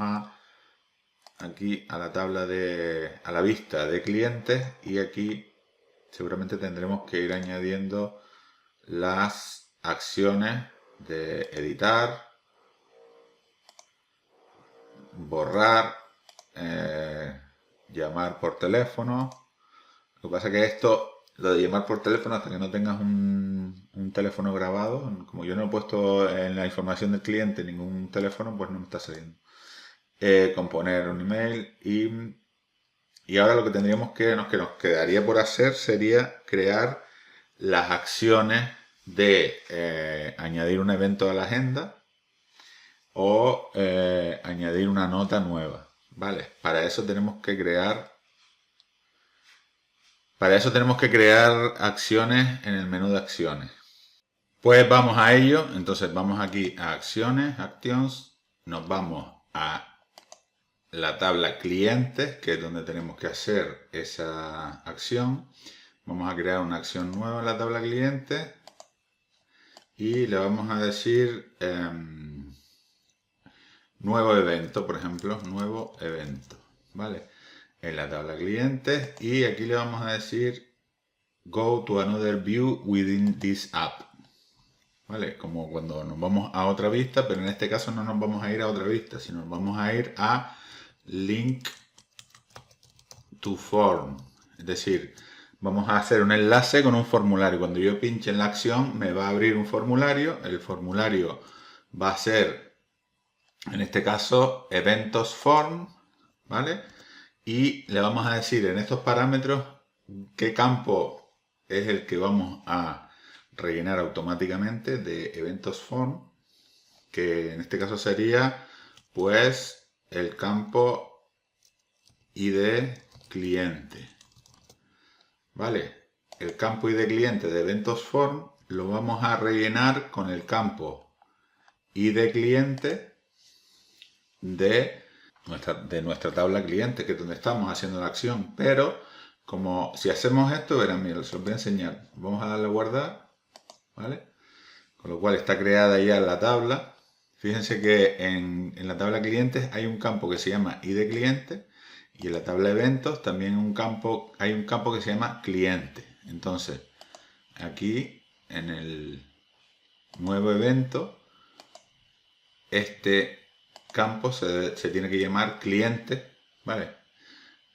aquí a la tabla a la vista de clientes y aquí seguramente tendremos que ir añadiendo las acciones de editar, borrar, llamar por teléfono. Lo que pasa es que esto, lo de llamar por teléfono, hasta que no tengas un teléfono grabado, como yo no he puesto en la información del cliente ningún teléfono, pues no me está saliendo. Componer un email y ahora lo que tendríamos que nos quedaría por hacer sería crear las acciones de añadir un evento a la agenda o añadir una nota nueva. Vale, para eso tenemos que crear acciones en el menú de acciones. Pues vamos a ello. Entonces vamos aquí a acciones, actions, nos vamos a la tabla clientes, que es donde tenemos que hacer esa acción. Vamos a crear una acción nueva en la tabla clientes y le vamos a decir nuevo evento, por ejemplo, nuevo evento, ¿vale? En la tabla clientes y aquí le vamos a decir go to another view within this app, ¿vale? Como cuando nos vamos a otra vista, pero en este caso no nos vamos a ir a otra vista, sino nos vamos a ir a link to form, es decir, vamos a hacer un enlace con un formulario. Cuando yo pinche en la acción me va a abrir un formulario, el formulario va a ser, en este caso, eventos form, ¿vale? Y le vamos a decir en estos parámetros qué campo es el que vamos a rellenar automáticamente de eventos form, que en este caso sería pues el campo ID cliente, ¿vale? El campo ID cliente de eventos form lo vamos a rellenar con el campo ID cliente de nuestra tabla cliente, que es donde estamos haciendo la acción. Pero como si hacemos esto, verán, mira, se los voy a enseñar. Vamos a darle a guardar, ¿vale? Con lo cual está creada ya la tabla. Fíjense que en la tabla clientes hay un campo que se llama ID cliente, y en la tabla eventos también hay un campo que se llama cliente. Entonces, aquí en el nuevo evento, este campo se tiene que llamar cliente, ¿vale?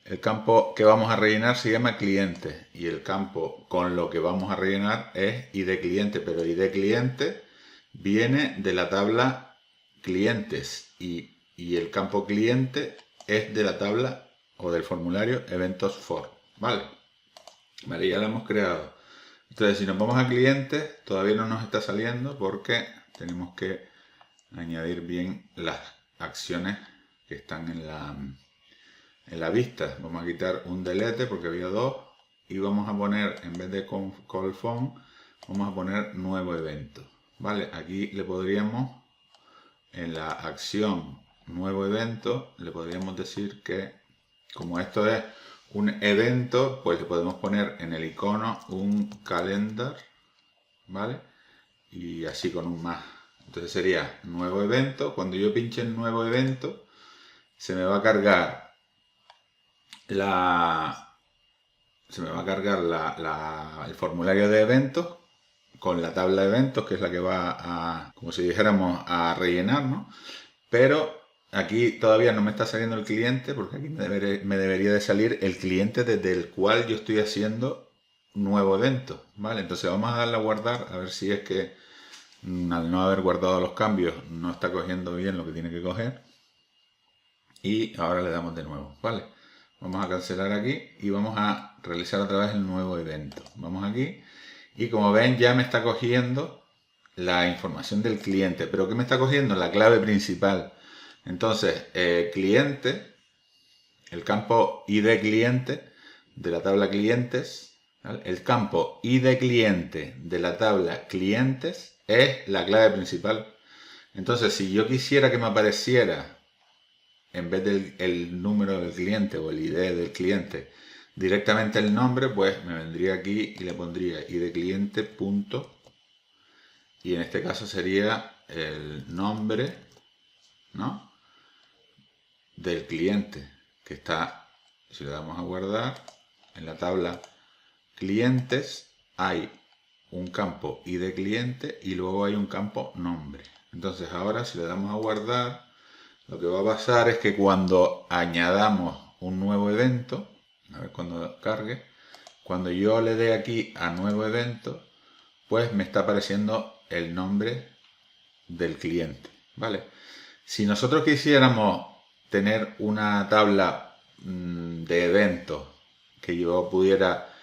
El campo que vamos a rellenar se llama cliente, y el campo con lo que vamos a rellenar es ID cliente, pero ID cliente viene de la tabla clientes, y el campo cliente es de la tabla o del formulario eventos for, ¿vale? Vale, ya lo hemos creado. Entonces, si nos vamos a clientes, todavía no nos está saliendo porque tenemos que añadir bien las acciones que están en la vista. Vamos a quitar un delete porque había dos, y vamos a poner, en vez de call phone, vamos a poner nuevo evento, ¿vale? Aquí le podríamos, en la acción nuevo evento, le podríamos decir que, como esto es un evento, pues le podemos poner en el icono un calendar, ¿vale? Y así con un más. Entonces sería nuevo evento. Cuando yo pinche en nuevo evento, se me va a cargar el formulario de eventos con la tabla de eventos, que es la que va a, como si dijéramos, a rellenar, ¿no? Pero aquí todavía no me está saliendo el cliente, porque aquí me debería de salir el cliente desde el cual yo estoy haciendo nuevo evento, ¿vale? Entonces vamos a darle a guardar, a ver si es que al no haber guardado los cambios no está cogiendo bien lo que tiene que coger. Y ahora le damos de nuevo, ¿vale? Vamos a cancelar aquí y vamos a realizar otra vez el nuevo evento. Vamos aquí y, como ven, ya me está cogiendo la información del cliente. ¿Pero qué me está cogiendo? La clave principal. Entonces, cliente, el campo ID cliente de la tabla clientes, ¿vale? El campo ID cliente de la tabla clientes es la clave principal. Entonces, si yo quisiera que me apareciera, en vez del número del cliente o el ID del cliente, directamente el nombre, pues me vendría aquí y le pondría ID cliente punto, y en este caso sería el nombre, ¿no?, del cliente, que está, si le damos a guardar, en la tabla clientes hay un campo ID cliente y luego hay un campo nombre. Entonces ahora, si le damos a guardar, lo que va a pasar es que cuando añadamos un nuevo evento, a ver cuando cargue, cuando yo le dé aquí a nuevo evento, pues me está apareciendo el nombre del cliente, ¿vale? Si nosotros quisiéramos tener una tabla de eventos que yo pudiera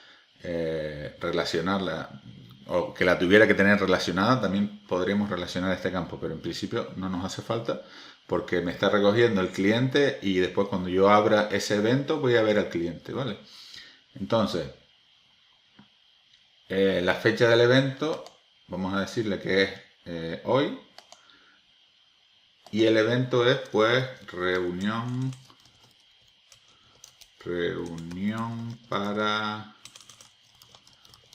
relacionarla, o que la tuviera que tener relacionada, también podríamos relacionar este campo, pero en principio no nos hace falta, porque me está recogiendo el cliente y después, cuando yo abra ese evento, voy a ver al cliente, ¿vale? Entonces, la fecha del evento, vamos a decirle que es hoy, y el evento es, pues, reunión para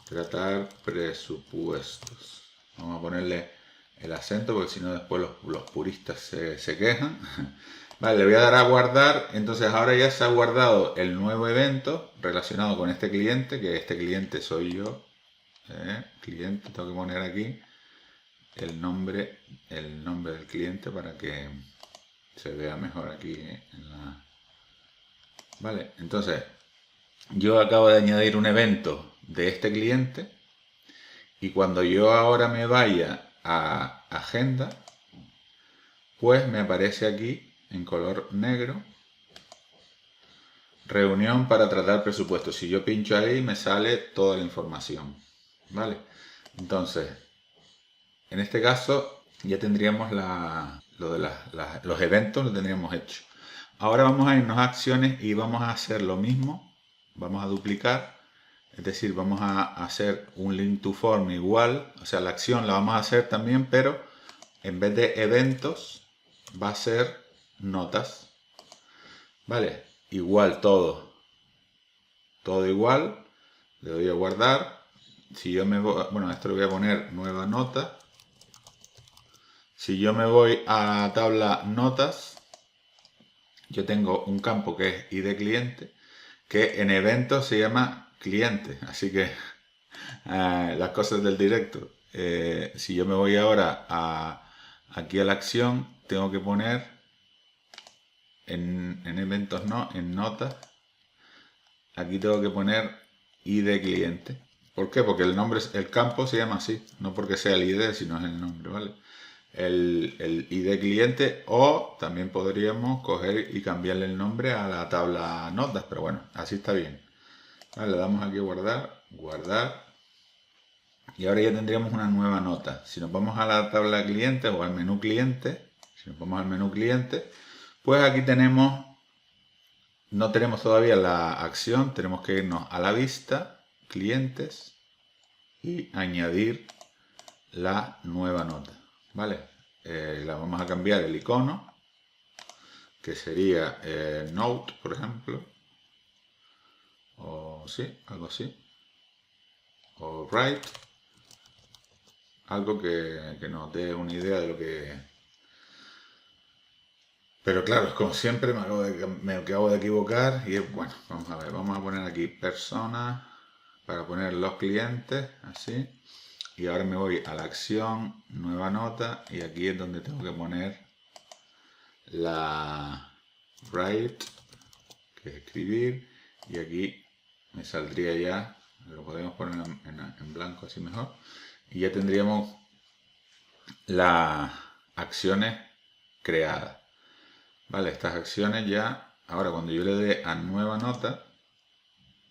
tratar presupuestos. Vamos a ponerle el acento, porque si no después los puristas se quejan. Vale, le voy a dar a guardar. Entonces ahora ya se ha guardado el nuevo evento relacionado con este cliente, que este cliente soy yo. Cliente, tengo que poner aquí el nombre del cliente para que se vea mejor aquí en la... Vale, entonces yo acabo de añadir un evento de este cliente, y cuando yo ahora me vaya a agenda, pues me aparece aquí en color negro, reunión para tratar presupuesto. Si yo pincho ahí me sale toda la información, ¿vale? Entonces, en este caso ya tendríamos lo de los eventos, lo tendríamos hecho. Ahora vamos a irnos a acciones y vamos a hacer lo mismo, vamos a duplicar, es decir, vamos a hacer un link to form igual, o sea, la acción la vamos a hacer también, pero en vez de eventos va a ser notas, ¿vale? Igual todo igual, le doy a guardar. Si yo me voy, bueno, esto le voy a poner nueva nota. Si yo me voy a la tabla notas, yo tengo un campo que es ID cliente, que en eventos se llama cliente, así que las cosas del directo. Si yo me voy ahora aquí a la acción, tengo que poner en eventos no, en notas, aquí tengo que poner ID cliente. ¿Por qué? Porque el campo se llama así, no porque sea el ID, sino es el nombre, ¿vale? El ID cliente, o también podríamos coger y cambiarle el nombre a la tabla notas, pero bueno, así está bien. Vale, le damos aquí a guardar, guardar, y ahora ya tendríamos una nueva nota. Si nos vamos a la tabla cliente o al menú cliente, pues aquí no tenemos todavía la acción, tenemos que irnos a la vista, clientes, y añadir la nueva nota, ¿vale? La vamos a cambiar el icono, que sería Note, por ejemplo, o sí, algo así, o Write, algo que nos dé una idea de lo que... Pero claro, como siempre me acabo de equivocar y bueno, vamos a ver, vamos a poner aquí personas para poner los clientes, así. Y ahora me voy a la acción, nueva nota, y aquí es donde tengo que poner la write, que es escribir, y aquí me saldría ya, lo podemos poner en blanco así mejor, y ya tendríamos las acciones creadas. Vale, estas acciones ya, ahora cuando yo le dé a nueva nota,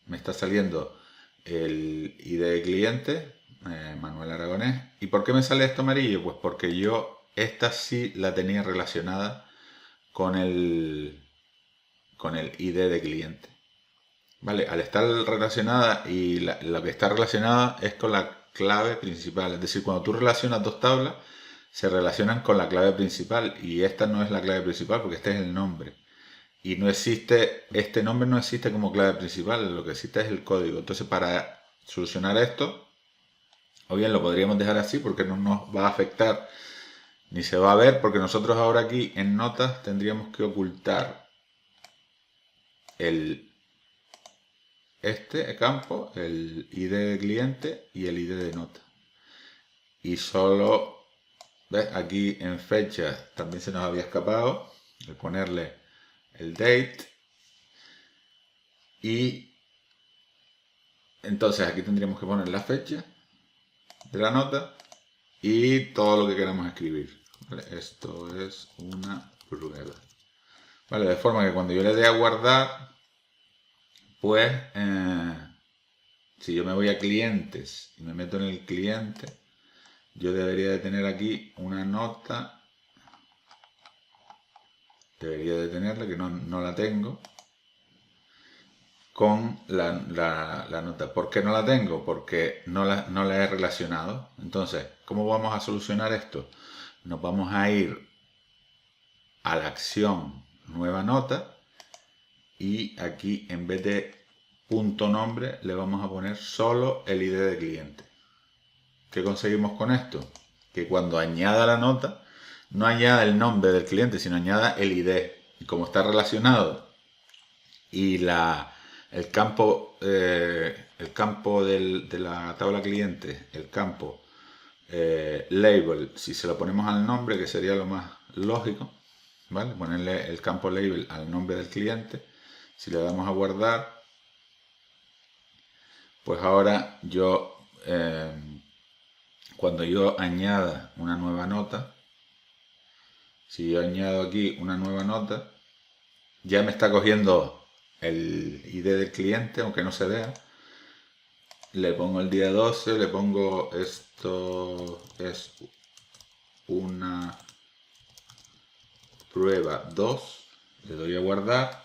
me está saliendo el ID de cliente, Manuel Aragonés. ¿Y por qué me sale esto amarillo? Pues porque yo esta sí la tenía relacionada con el ID de cliente. Vale, al estar relacionada y lo que está relacionada es con la clave principal. Es decir, cuando tú relacionas dos tablas, se relacionan con la clave principal y esta no es la clave principal porque este es el nombre. Y no existe, este nombre no existe como clave principal, lo que existe es el código. Entonces, para solucionar esto, o bien lo podríamos dejar así porque no nos va a afectar ni se va a ver, porque nosotros ahora aquí en notas tendríamos que ocultar este campo, el ID de cliente y el ID de nota. Y solo, ¿ves? Aquí en fecha también se nos había escapado el ponerle el date. Y entonces aquí tendríamos que poner la fecha de la nota y todo lo que queramos escribir. ¿Vale? Esto es una prueba. Vale, de forma que cuando yo le dé a guardar, pues si yo me voy a clientes y me meto en el cliente, yo debería de tener aquí una nota, debería de tenerla, que no la tengo, con la nota. ¿Por qué no la tengo? Porque no la he relacionado. Entonces, ¿cómo vamos a solucionar esto? Nos vamos a ir a la acción nueva nota y aquí en vez de punto nombre le vamos a poner solo el ID de cliente. ¿Qué conseguimos con esto? Que cuando añada la nota, no añada el nombre del cliente, sino añada el ID. Y como está relacionado y el campo de la tabla cliente, el campo label, si se lo ponemos al nombre, que sería lo más lógico, ¿vale? Ponerle el campo label al nombre del cliente. Si le damos a guardar, pues ahora cuando yo añada una nueva nota, Si yo añado aquí una nueva nota, ya me está cogiendo el ID del cliente, aunque no se vea. Le pongo el día 12, le pongo esto es una prueba 2, le doy a guardar.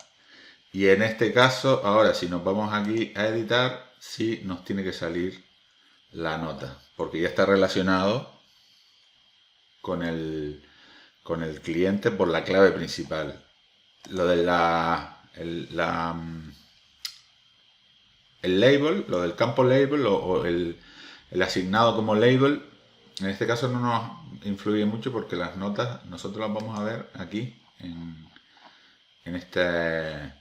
Y en este caso, ahora si nos vamos aquí a editar, sí nos tiene que salir la nota, porque ya está relacionado con el cliente por la clave principal. Lo de el label, lo del campo label o el asignado como label, en este caso no nos influye mucho porque las notas nosotros las vamos a ver aquí en esta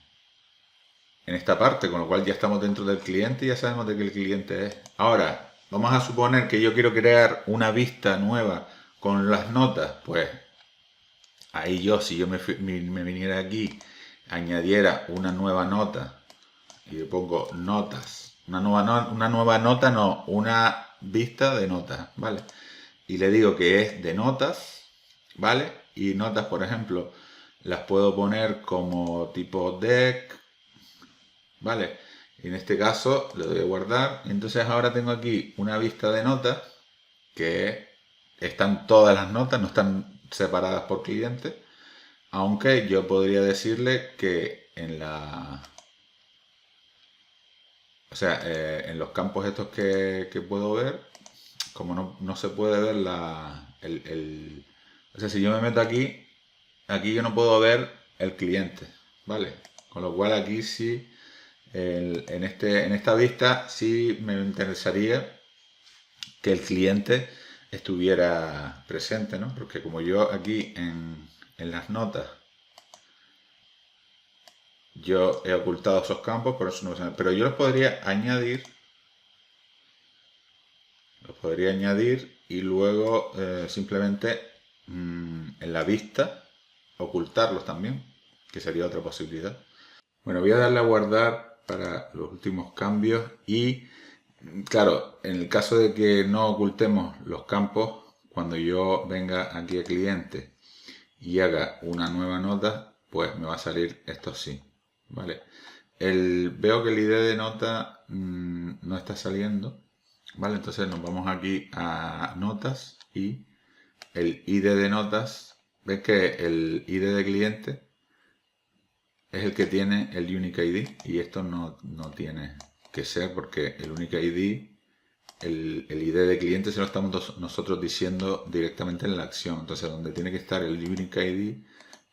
parte, con lo cual ya estamos dentro del cliente y ya sabemos de qué el cliente es. Ahora, vamos a suponer que yo quiero crear una vista nueva con las notas, pues ahí si yo me viniera aquí, añadiera una nueva nota y le pongo notas, una nueva nota, no, una vista de notas, ¿vale? Y le digo que es de notas, ¿vale? Y notas, por ejemplo, las puedo poner como tipo deck, ¿vale? Y en este caso le doy a guardar. Y entonces ahora tengo aquí una vista de notas que están todas las notas, no están separadas por cliente. Aunque yo podría decirle que en en los campos estos que puedo ver, como no se puede ver o sea, si yo me meto aquí yo no puedo ver el cliente, ¿vale? Con lo cual aquí sí, en esta vista sí me interesaría que el cliente estuviera presente, ¿no? Porque como yo aquí en las notas yo he ocultado esos campos, por eso no se ven. Pero yo los podría añadir y luego simplemente en la vista ocultarlos también, que sería otra posibilidad. Bueno, voy a darle a guardar para los últimos cambios y claro, en el caso de que no ocultemos los campos, cuando yo venga aquí a cliente y haga una nueva nota, pues me va a salir esto así, ¿vale? Veo que el ID de nota no está saliendo, ¿vale? Entonces nos vamos aquí a notas y el ID de notas, ves que el ID de cliente es el que tiene el Unique ID y esto no tiene que ser porque el Unique ID, el ID de cliente se lo estamos nosotros diciendo directamente en la acción. Entonces donde tiene que estar el Unique ID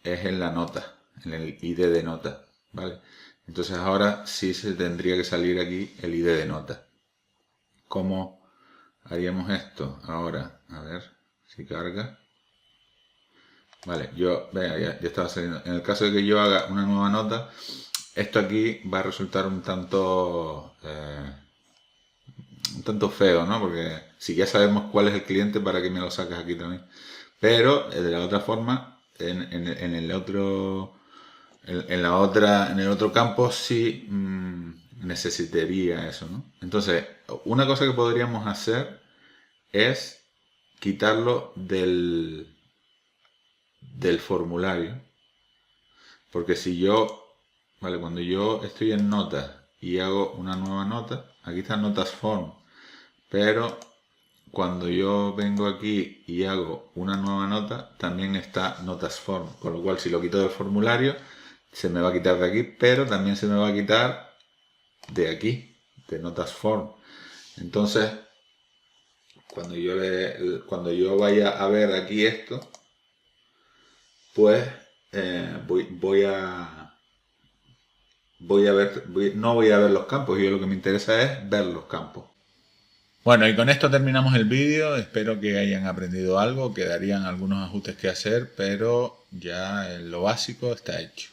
es en la nota, en el ID de nota, ¿vale? Entonces ahora sí se tendría que salir aquí el ID de nota. ¿Cómo haríamos esto? Ahora, a ver si carga. Vale, ya estaba saliendo. En el caso de que yo haga una nueva nota, esto aquí va a resultar un tanto feo, ¿no? Porque si ya sabemos cuál es el cliente, ¿para qué me lo sacas aquí también? Pero de la otra forma, en el otro campo sí necesitaría eso, ¿no? Entonces, una cosa que podríamos hacer es quitarlo del formulario. Porque si yo, vale, cuando yo estoy en notas y hago una nueva nota, aquí está notas form, pero cuando yo vengo aquí y hago una nueva nota, también está notas form, con lo cual si lo quito del formulario, se me va a quitar de aquí, pero también se me va a quitar de aquí, de notas form. Entonces, cuando yo vaya a ver aquí esto, pues no voy a ver los campos, yo lo que me interesa es ver los campos. Bueno, y con esto terminamos el vídeo. Espero que hayan aprendido algo. Quedarían algunos ajustes que hacer, pero ya lo básico está hecho.